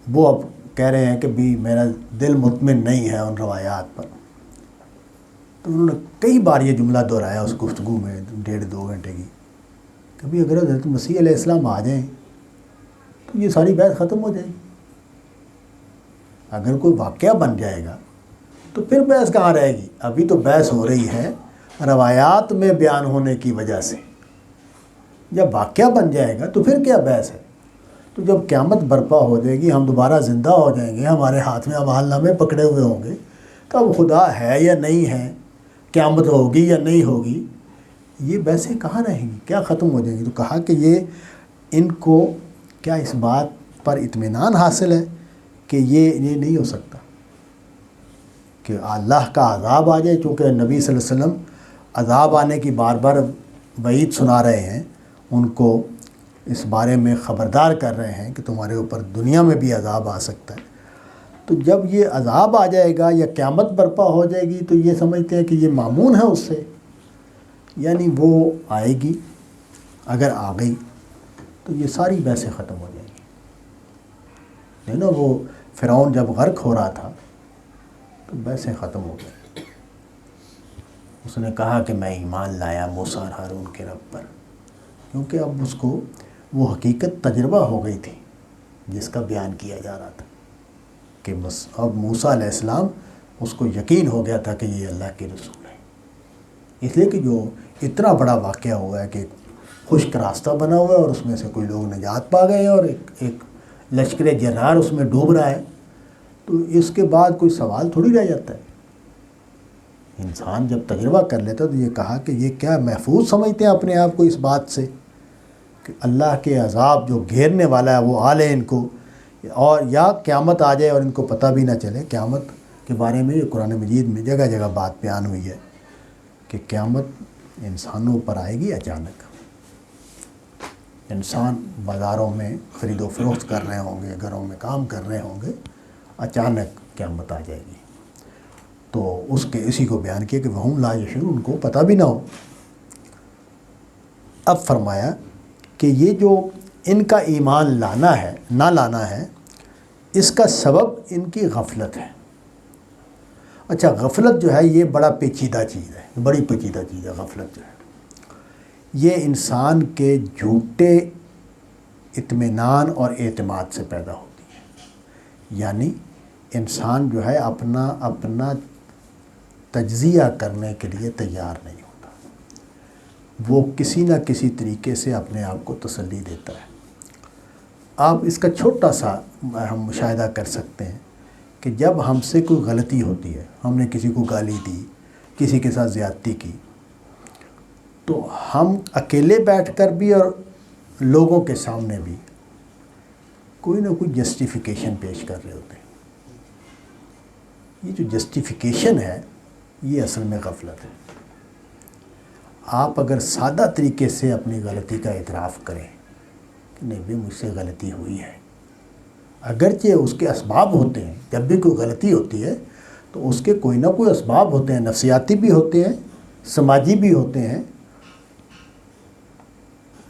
وہ اب کہہ رہے ہیں کہ بھی میرا دل مطمئن نہیں ہے ان روایات پر۔ تو انہوں نے کئی بار یہ جملہ دہرایا اس گفتگو میں 1.5-2 گھنٹے کی، کہ بھی اگر حضرت مسیح علیہ السلام آ جائیں تو یہ ساری بحث ختم ہو جائے گی۔ اگر کوئی واقعہ بن جائے گا تو پھر بحث کہاں رہے گی؟ ابھی تو بحث ہو رہی ہے روایات میں بیان ہونے کی وجہ سے، جب واقعہ بن جائے گا تو پھر کیا بحث ہے؟ تو جب قیامت برپا ہو جائے گی، ہم دوبارہ زندہ ہو جائیں گے، ہمارے ہاتھ میں اعمال نامے پکڑے ہوئے ہوں گے، تو اب خدا ہے یا نہیں ہے، قیامت ہوگی یا نہیں ہوگی، یہ بحثیں کہاں رہیں گی؟ کیا ختم ہو جائیں گی؟ تو کہا کہ یہ ان کو کیا اس بات پر اطمینان حاصل ہے کہ یہ نہیں ہو سکتا کہ اللہ کا عذاب آ جائے، چونکہ نبی صلی اللہ علیہ وسلم عذاب آنے کی بار بار وعید سنا رہے ہیں، ان کو اس بارے میں خبردار کر رہے ہیں کہ تمہارے اوپر دنیا میں بھی عذاب آ سکتا ہے۔ تو جب یہ عذاب آ جائے گا یا قیامت برپا ہو جائے گی تو یہ سمجھتے ہیں کہ یہ مامون ہے اس سے، یعنی وہ آئے گی، اگر آ گئی تو یہ ساری بحثیں ختم ہو جائیں گی۔ ہے نا، وہ فرعون جب غرق ہو رہا تھا تو بحثیں ختم ہو گئی، اس نے کہا کہ میں ایمان لایا موسیٰ اور ہارون کے رب پر، کیونکہ اب اس کو وہ حقیقت تجربہ ہو گئی تھی جس کا بیان کیا جا رہا تھا کہ بس اب موسیٰ علیہ السلام اس کو یقین ہو گیا تھا کہ یہ اللہ کے رسول ہے۔ اس لیے کہ جو اتنا بڑا واقعہ ہوا ہے کہ خشک راستہ بنا ہوا ہے اور اس میں سے کوئی لوگ نجات پا گئے ہیں اور ایک لشکر جرار اس میں ڈوب رہا ہے، تو اس کے بعد کوئی سوال تھوڑی رہ جاتا ہے۔ انسان جب تجربہ کر لیتا ہے تو یہ کہا کہ یہ کیا محفوظ سمجھتے ہیں اپنے آپ کو اس بات سے کہ اللہ کے عذاب جو گھیرنے والا ہے وہ آ لے ان کو، اور یا قیامت آ جائے اور ان کو پتہ بھی نہ چلے۔ قیامت کے بارے میں یہ قرآن مجید میں جگہ جگہ بات بیان ہوئی ہے کہ قیامت انسانوں پر آئے گی اچانک۔ انسان بازاروں میں خرید و فروخت کر رہے ہوں گے، گھروں میں کام کر رہے ہوں گے، اچانک قیامت آ جائے گی۔ تو اسی کو بیان کیا کہ وہم لا یشعرون، ان کو پتہ بھی نہ ہو۔ اب فرمایا کہ یہ جو ان کا ایمان لانا ہے نہ لانا ہے، اس کا سبب ان کی غفلت ہے۔ اچھا، غفلت جو ہے یہ بڑا پیچیدہ چیز ہے، بڑی پیچیدہ چیز ہے غفلت جو ہے۔ یہ انسان کے جھوٹے اطمینان اور اعتماد سے پیدا ہوتی ہے، یعنی انسان جو ہے اپنا تجزیہ کرنے کے لیے تیار نہیں ہوتا، وہ کسی نہ کسی طریقے سے اپنے آپ کو تسلی دیتا ہے۔ آپ اس کا چھوٹا سا ہم مشاہدہ کر سکتے ہیں کہ جب ہم سے کوئی غلطی ہوتی ہے، ہم نے کسی کو گالی دی، کسی کے ساتھ زیادتی کی، تو ہم اکیلے بیٹھ کر بھی اور لوگوں کے سامنے بھی کوئی نہ کوئی جسٹیفیکیشن پیش کر رہے ہوتے ہیں۔ یہ جو جسٹیفیکیشن ہے یہ اصل میں غفلت ہے۔ آپ اگر سادہ طریقے سے اپنی غلطی کا اعتراف کریں کہ نہیں بھی مجھ سے غلطی ہوئی ہے، اگرچہ اس کے اسباب ہوتے ہیں، جب بھی کوئی غلطی ہوتی ہے تو اس کے کوئی نہ کوئی اسباب ہوتے ہیں، نفسیاتی بھی ہوتے ہیں، سماجی بھی ہوتے ہیں،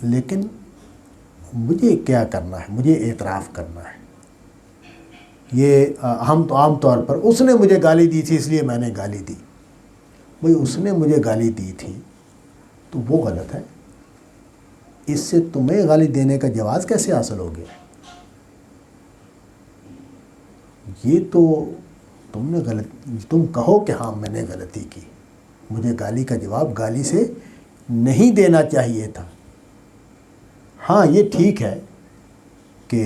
لیکن مجھے کیا کرنا ہے، مجھے اعتراف کرنا ہے۔ یہ ہم تو عام طور پر اس نے مجھے گالی دی تھی اس لیے میں نے گالی دی، بھئی اس نے مجھے گالی دی تھی تو وہ غلط ہے، اس سے تمہیں گالی دینے کا جواز کیسے حاصل ہو گیا؟ یہ تو تم کہو کہ ہاں میں نے غلطی کی، مجھے گالی کا جواب گالی سے نہیں دینا چاہیے تھا۔ ہاں یہ ٹھیک ہے کہ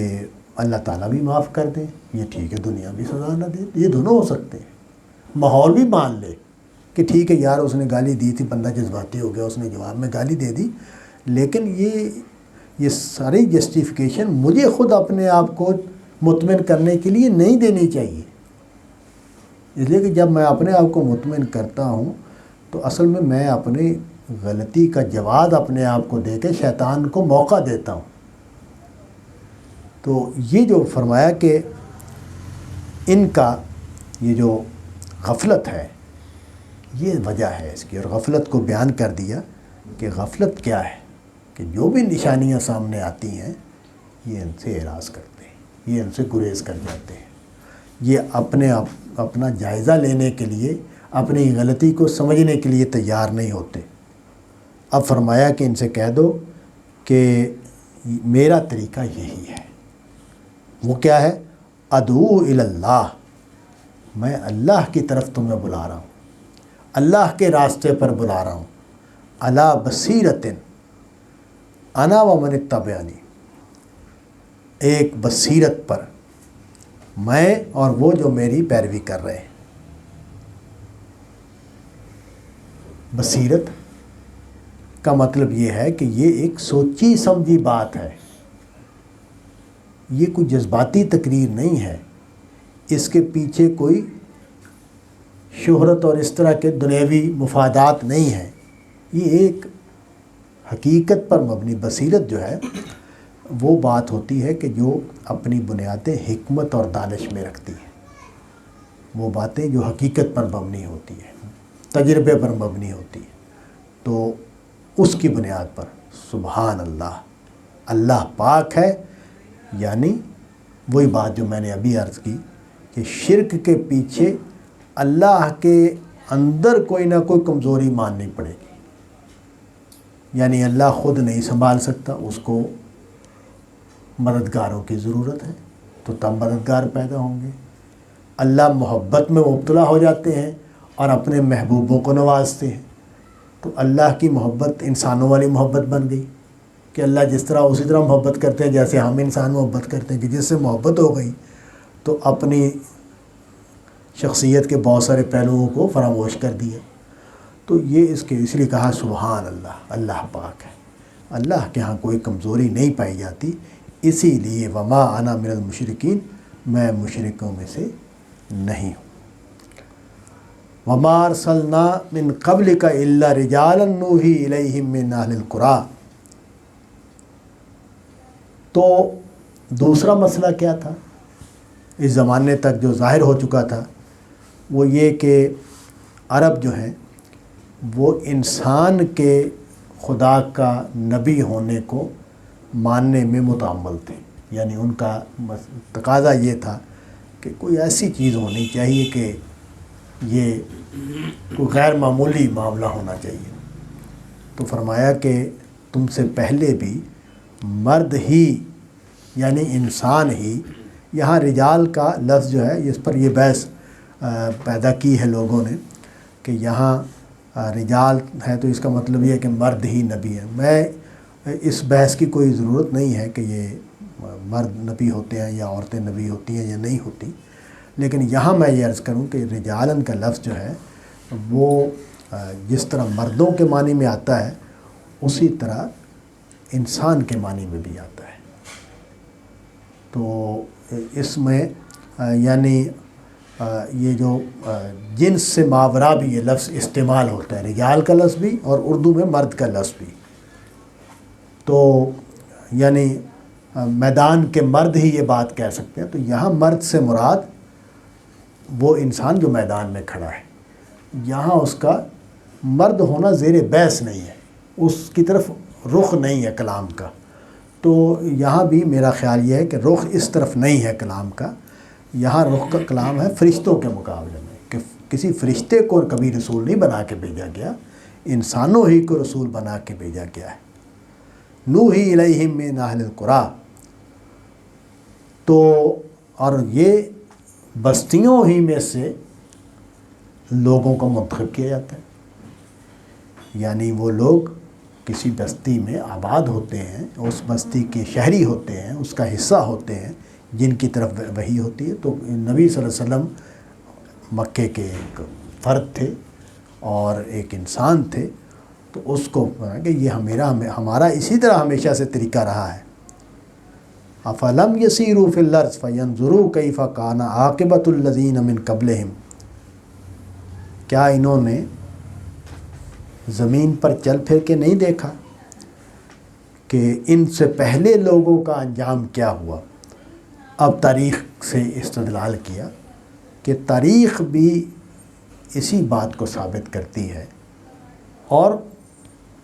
اللہ تعالیٰ بھی معاف کر دے، یہ ٹھیک ہے دنیا بھی سزا نہ دے، یہ دونوں ہو سکتے ہیں۔ ماحول بھی مان لے کہ ٹھیک ہے یار اس نے گالی دی تھی، بندہ جذباتی ہو گیا، اس نے جواب میں گالی دے دی، لیکن یہ ساری جسٹیفیکیشن مجھے خود اپنے آپ کو مطمئن کرنے کے لیے نہیں دینی چاہیے۔ اس لیے کہ جب میں اپنے آپ کو مطمئن کرتا ہوں تو اصل میں اپنی غلطی کا جواز اپنے آپ کو دے کے شیطان کو موقع دیتا ہوں۔ تو یہ جو فرمایا کہ ان کا یہ جو غفلت ہے یہ وجہ ہے اس کی، اور غفلت کو بیان کر دیا کہ غفلت کیا ہے، کہ جو بھی نشانیاں سامنے آتی ہیں یہ ان سے اعراض کرتے ہیں، یہ ان سے گریز کر جاتے ہیں، یہ اپنا جائزہ لینے کے لیے، اپنی غلطی کو سمجھنے کے لیے تیار نہیں ہوتے۔ اب فرمایا کہ ان سے کہہ دو کہ میرا طریقہ یہی ہے۔ وہ کیا ہے؟ ادعو الی اللہ، میں اللہ کی طرف تمہیں بلا رہا ہوں، اللہ کے راستے پر بلا رہا ہوں۔ علی بصیرۃ انا ومن اتبعنی، ایک بصیرت پر میں اور وہ جو میری پیروی کر رہے ہیں۔ بصیرت کا مطلب یہ ہے کہ یہ ایک سوچی سمجھی بات ہے، یہ کوئی جذباتی تقریر نہیں ہے، اس کے پیچھے کوئی شہرت اور اس طرح کے دنیاوی مفادات نہیں ہیں، یہ ایک حقیقت پر مبنی بصیرت جو ہے وہ بات ہوتی ہے کہ جو اپنی بنیادیں حکمت اور دانش میں رکھتی ہے۔ وہ باتیں جو حقیقت پر مبنی ہوتی ہے، تجربے پر مبنی ہوتی ہے، تو اس کی بنیاد پر سبحان اللہ، اللہ پاک ہے، یعنی وہی بات جو میں نے ابھی عرض کی کہ شرک کے پیچھے اللہ کے اندر کوئی نہ کوئی کمزوری ماننی پڑے گی، یعنی اللہ خود نہیں سنبھال سکتا، اس کو مددگاروں کی ضرورت ہے، تو تب مددگار پیدا ہوں گے۔ اللہ محبت میں مبتلا ہو جاتے ہیں اور اپنے محبوبوں کو نوازتے ہیں، تو اللہ کی محبت انسانوں والی محبت بن گئی کہ اللہ جس طرح اسی طرح محبت کرتے ہیں جیسے ہم انسان محبت کرتے ہیں، کہ جس سے محبت ہو گئی تو اپنی شخصیت کے بہت سارے پہلوؤں کو فراموش کر دیا۔ تو یہ اس لیے کہا سبحان اللہ، اللہ پاک ہے، اللہ کے ہاں کوئی کمزوری نہیں پائی جاتی، اسی لیے وما انا من المشرکین، میں مشرکوں میں سے نہیں ہوں۔ وما ارسلنا من قبلک الا رجالا نوحی الیہم من اہل القری۔ تو دوسرا مسئلہ کیا تھا اس زمانے تک جو ظاہر ہو چکا تھا، وہ یہ کہ عرب جو ہیں وہ انسان کے خدا کا نبی ہونے کو ماننے میں متعمل تھے، یعنی ان کا تقاضا یہ تھا کہ کوئی ایسی چیز ہونی چاہیے کہ یہ کوئی غیر معمولی معاملہ ہونا چاہیے۔ تو فرمایا کہ تم سے پہلے بھی مرد ہی، یعنی انسان ہی، یہاں رجال کا لفظ جو ہے اس پر یہ بحث پیدا کی ہے لوگوں نے کہ یہاں رجال ہے تو اس کا مطلب یہ ہے کہ مرد ہی نبی ہے۔ میں اس بحث کی کوئی ضرورت نہیں ہے کہ یہ مرد نبی ہوتے ہیں یا عورتیں نبی ہوتی ہیں یا نہیں ہوتی، لیکن یہاں میں یہ عرض کروں کہ رجالن کا لفظ جو ہے وہ جس طرح مردوں کے معنی میں آتا ہے اسی طرح انسان کے معنی میں بھی آتا ہے۔ تو اس میں یعنی یہ جو جنس سے ماورا بھی یہ لفظ استعمال ہوتا ہے، رجال کا لفظ بھی اور اردو میں مرد کا لفظ بھی، تو یعنی میدان کے مرد ہی یہ بات کہہ سکتے ہیں۔ تو یہاں مرد سے مراد وہ انسان جو میدان میں کھڑا ہے، یہاں اس کا مرد ہونا زیر بحث نہیں ہے، اس کی طرف رخ نہیں ہے کلام کا۔ تو یہاں بھی میرا خیال یہ ہے کہ رخ اس طرف نہیں ہے کلام کا، یہاں رخ کا کلام ہے فرشتوں کے مقابلے میں، کہ کسی فرشتے کو کبھی رسول نہیں بنا کے بھیجا گیا، انسانوں ہی کو رسول بنا کے بھیجا گیا ہے۔ نوحی الیہم من اہل القری، تو اور یہ بستیوں ہی میں سے لوگوں کو منتخب کیا جاتا ہے، یعنی وہ لوگ کسی بستی میں آباد ہوتے ہیں، اس بستی کے شہری ہوتے ہیں، اس کا حصہ ہوتے ہیں جن کی طرف وحی ہوتی ہے۔ تو نبی صلی اللہ علیہ وسلم مکے کے ایک فرد تھے اور ایک انسان تھے، تو اس کو کہ یہ ہمارا اسی طرح ہمیشہ سے طریقہ رہا ہے۔ افلم یسیروا فی الارض فینظروا کیف کان عاقبۃ الذین من قبلہم، کیا انہوں نے زمین پر چل پھر کے نہیں دیکھا کہ ان سے پہلے لوگوں کا انجام کیا ہوا؟ اب تاریخ سے استدلال کیا کہ تاریخ بھی اسی بات کو ثابت کرتی ہے، اور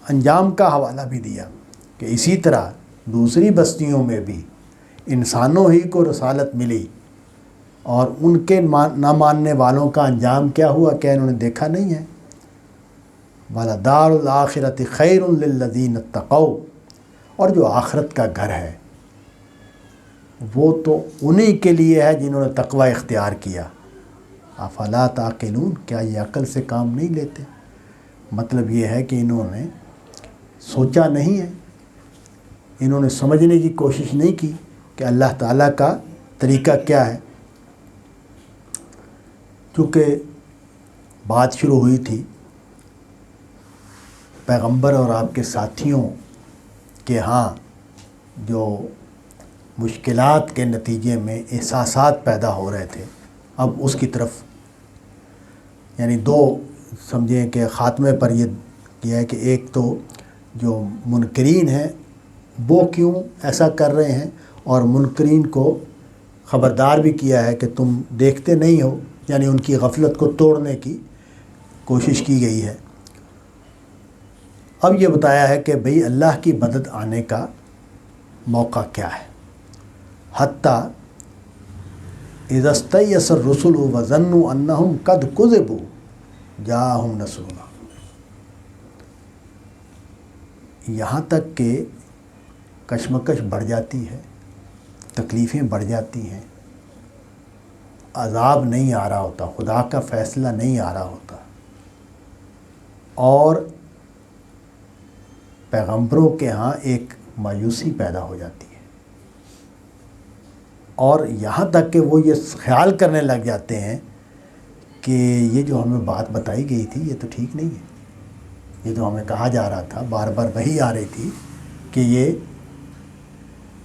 انجام کا حوالہ بھی دیا کہ اسی طرح دوسری بستیوں میں بھی انسانوں ہی کو رسالت ملی، اور ان کے نہ ماننے والوں کا انجام کیا ہوا، کیا انہوں نے دیکھا نہیں ہے؟ وَلَدَارُ الْآخِرَةِ خَيْرٌ لِلَّذِينَ اتَّقَوْا، اور جو آخرت کا گھر ہے وہ تو انہی کے لیے ہے جنہوں نے تقوی اختیار کیا۔ افلا تعقلون، کیا یہ عقل سے کام نہیں لیتے؟ مطلب یہ ہے کہ انہوں نے سوچا نہیں ہے، انہوں نے سمجھنے کی کوشش نہیں کی کہ اللہ تعالیٰ کا طریقہ کیا ہے۔ چونکہ بات شروع ہوئی تھی پیغمبر اور آپ کے ساتھیوں کے ہاں جو مشکلات کے نتیجے میں احساسات پیدا ہو رہے تھے، اب اس کی طرف یعنی دو سمجھیں کہ خاتمے پر یہ کیا ہے کہ ایک تو جو منکرین ہیں وہ کیوں ایسا کر رہے ہیں، اور منکرین کو خبردار بھی کیا ہے کہ تم دیکھتے نہیں ہو یعنی ان کی غفلت کو توڑنے کی کوشش کی گئی ہے۔ اب یہ بتایا ہے کہ بھئی اللہ کی مدد آنے کا موقع کیا ہے۔ حتیٰ اذا استیأس الرسل وظنوا انہم قد کذبوا جاءہم نصرنا، یہاں تک کہ کشمکش بڑھ جاتی ہے، تکلیفیں بڑھ جاتی ہیں، عذاب نہیں آ رہا ہوتا، خدا کا فیصلہ نہیں آ رہا ہوتا، اور پیغمبروں کے ہاں ایک مایوسی پیدا ہو جاتی ہے، اور یہاں تک کہ وہ یہ خیال کرنے لگ جاتے ہیں کہ یہ جو ہمیں بات بتائی گئی تھی یہ تو ٹھیک نہیں ہے، یہ جو ہمیں کہا جا رہا تھا، بار بار وہی آ رہی تھی کہ یہ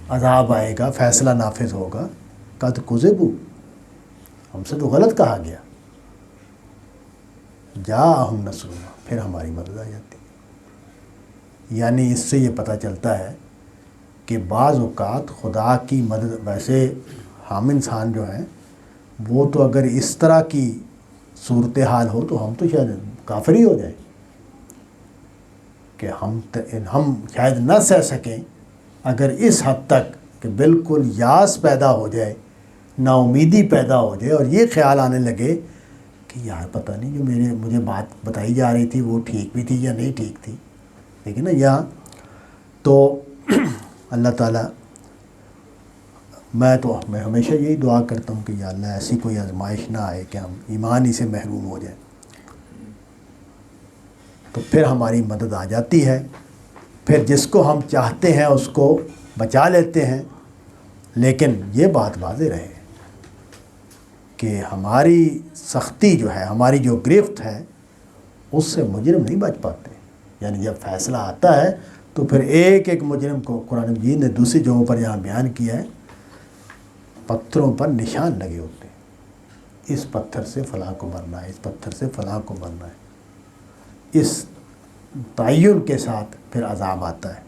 عذاب آئے گا، فیصلہ نافذ ہوگا، قد کذبوا، ہم سے تو غلط کہا گیا، جاءہم نصرنا، پھر ہماری مدد آ جاتی ہے۔ یعنی اس سے یہ پتہ چلتا ہے کہ بعض اوقات خدا کی مدد، ویسے ہم انسان جو ہیں وہ تو اگر اس طرح کی صورتحال ہو تو ہم تو شاید کافر ہی ہو جائیں، کہ ہم شاید نہ سہ سکیں اگر اس حد تک کہ بالکل یاس پیدا ہو جائے، نا امیدی پیدا ہو جائے، اور یہ خیال آنے لگے کہ یار پتہ نہیں جو مجھے بات بتائی جا رہی تھی وہ ٹھیک بھی تھی یا نہیں ٹھیک تھی۔ لیکن نا یہاں تو اللہ تعالیٰ، میں ہمیشہ یہی دعا کرتا ہوں کہ یا اللہ ایسی کوئی آزمائش نہ آئے کہ ہم ایمان ہی سے محروم ہو جائیں، تو پھر ہماری مدد آ جاتی ہے، پھر جس کو ہم چاہتے ہیں اس کو بچا لیتے ہیں۔ لیکن یہ بات واضح رہے کہ ہماری سختی جو ہے، ہماری جو گرفت ہے، اس سے مجرم نہیں بچ پاتے۔ یعنی جب فیصلہ آتا ہے تو پھر ایک ایک مجرم کو قرآن مجید نے دوسری جگہوں پر یہاں بیان کیا ہے، پتھروں پر نشان لگے ہوتے ہیں، اس پتھر سے فلاں کو مرنا ہے، اس پتھر سے فلاں کو مرنا ہے، اس تعین کے ساتھ پھر عذاب آتا ہے۔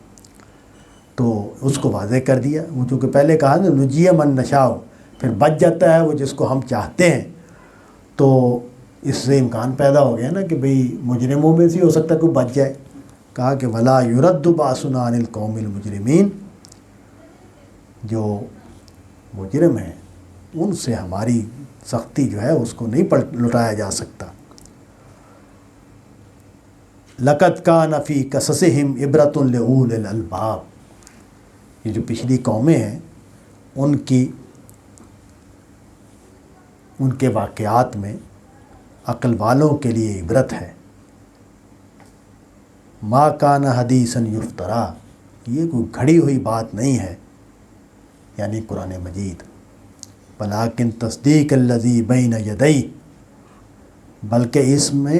تو اس کو واضح کر دیا، وہ چونکہ پہلے کہا نا نجی من نشاء، پھر بچ جاتا ہے وہ جس کو ہم چاہتے ہیں، تو اس سے امکان پیدا ہو گیا نا کہ بھئی مجرموں میں سے ہو سکتا ہے کوئی بچ جائے۔ کہا کہ ولا یرد باسنا عن القوم المجرمین، جو مجرم ہیں ان سے ہماری سختی جو ہے اس کو نہیں لٹایا جا سکتا۔ لقد کان فی قصصہم عبرۃ لأولی الالباب، یہ جو پچھلی قومیں ہیں ان کے واقعات میں عقل والوں کے لیے عبرت ہے۔ ما کان حدیثا یفترا، یہ کوئی گھڑی ہوئی بات نہیں ہے، یعنی قرآن مجید، ولیکن تصدیق الذی بین یدیہ، بلکہ اس میں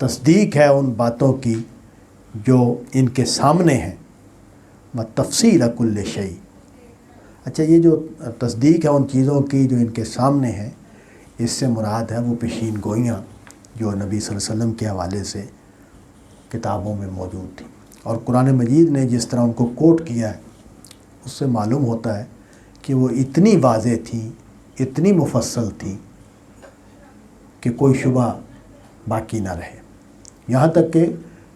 تصدیق ہے ان باتوں کی جو ان کے سامنے ہیں، وتفصیل کل شیء۔ اچھا، یہ جو تصدیق ہے ان چیزوں کی جو ان کے سامنے ہیں، اس سے مراد ہے وہ پیشین گوئیاں جو نبی صلی اللہ علیہ وسلم کے حوالے سے کتابوں میں موجود تھی، اور قرآن مجید نے جس طرح ان کو کوٹ کیا ہے اس سے معلوم ہوتا ہے کہ وہ اتنی واضح تھیں، اتنی مفصل تھیں کہ کوئی شبہ باقی نہ رہے۔ یہاں تک کہ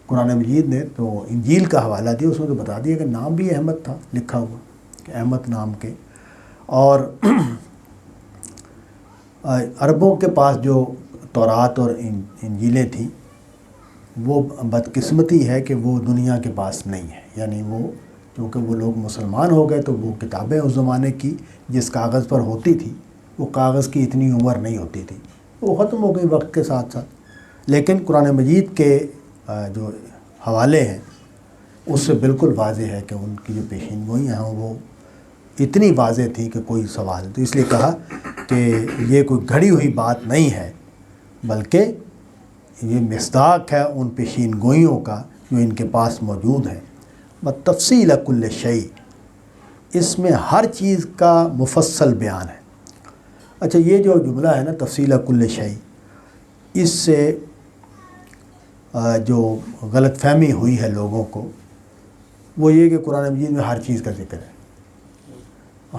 قرآن مجید نے تو انجیل کا حوالہ دیا، اس میں تو بتا دیا کہ نام بھی احمد تھا لکھا ہوا، کہ احمد نام کے، اور عربوں کے پاس جو تورات اور انجیلیں تھیں وہ بدقسمتی ہے کہ وہ دنیا کے پاس نہیں ہے، یعنی وہ چونکہ وہ لوگ مسلمان ہو گئے تو وہ کتابیں اس زمانے کی جس کاغذ پر ہوتی تھی وہ کاغذ کی اتنی عمر نہیں ہوتی تھی، وہ ختم ہو گئی وقت کے ساتھ ساتھ۔ لیکن قرآن مجید کے جو حوالے ہیں اس سے بالکل واضح ہے کہ ان کی جو پیشین گوئیاں ہیں وہ اتنی واضح تھی کہ کوئی سوال، تو اس لیے کہا کہ یہ کوئی گھڑی ہوئی بات نہیں ہے، بلکہ یہ مصداق ہے ان پیشین گوئیوں کا جو ان کے پاس موجود ہیں۔ بتفصیل کل شیء، اس میں ہر چیز کا مفصل بیان ہے۔ اچھا، یہ جو جملہ ہے نا تفصیل کل شیء، اس سے جو غلط فہمی ہوئی ہے لوگوں کو وہ یہ کہ قرآن مجید میں ہر چیز کا ذکر ہے،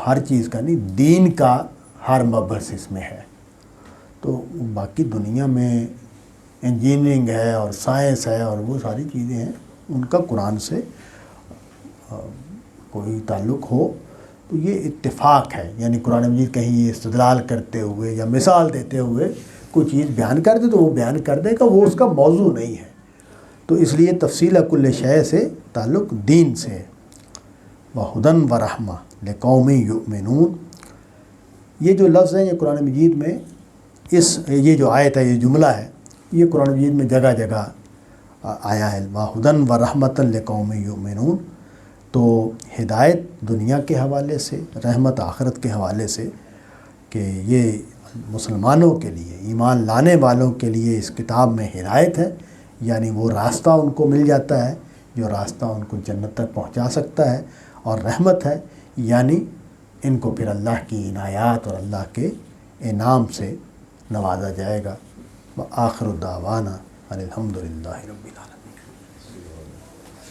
ہر چیز کا نہیں، دین کا ہر مبحث اس میں ہے۔ تو باقی دنیا میں انجینئرنگ ہے اور سائنس ہے اور وہ ساری چیزیں ہیں، ان کا قرآن سے کوئی تعلق ہو تو یہ اتفاق ہے، یعنی قرآن مجید کہیں یہ استدلال کرتے ہوئے یا مثال دیتے ہوئے کوئی چیز بیان کر دے تو وہ بیان کر دے گا، وہ اس کا موضوع نہیں ہے۔ تو اس لیے تفصیل کل شے سے تعلق دین سے ہے۔ وَہُدًى وَرَحْمَةً لِقَوْمٍ يُؤْمِنُونَ، یہ جو لفظ ہے یہ قرآن مجید میں یہ جو آیت ہے، یہ جملہ ہے، یہ قرآن مجید میں جگہ جگہ آیا ہے۔ وَہُدًى وَرَحْمَةً لِقَوْمٍ يُؤْمِنُونَ، تو ہدایت دنیا کے حوالے سے، رحمت آخرت کے حوالے سے، کہ یہ مسلمانوں کے لیے، ایمان لانے والوں کے لیے اس کتاب میں ہدایت ہے، یعنی وہ راستہ ان کو مل جاتا ہے جو راستہ ان کو جنت تک پہنچا سکتا ہے، اور رحمت ہے یعنی ان کو پھر اللہ کی عنایات اور اللہ کے انعام سے نوازا جائے گا۔ وآخر دعوانا ان الحمد للہ رب العالمین۔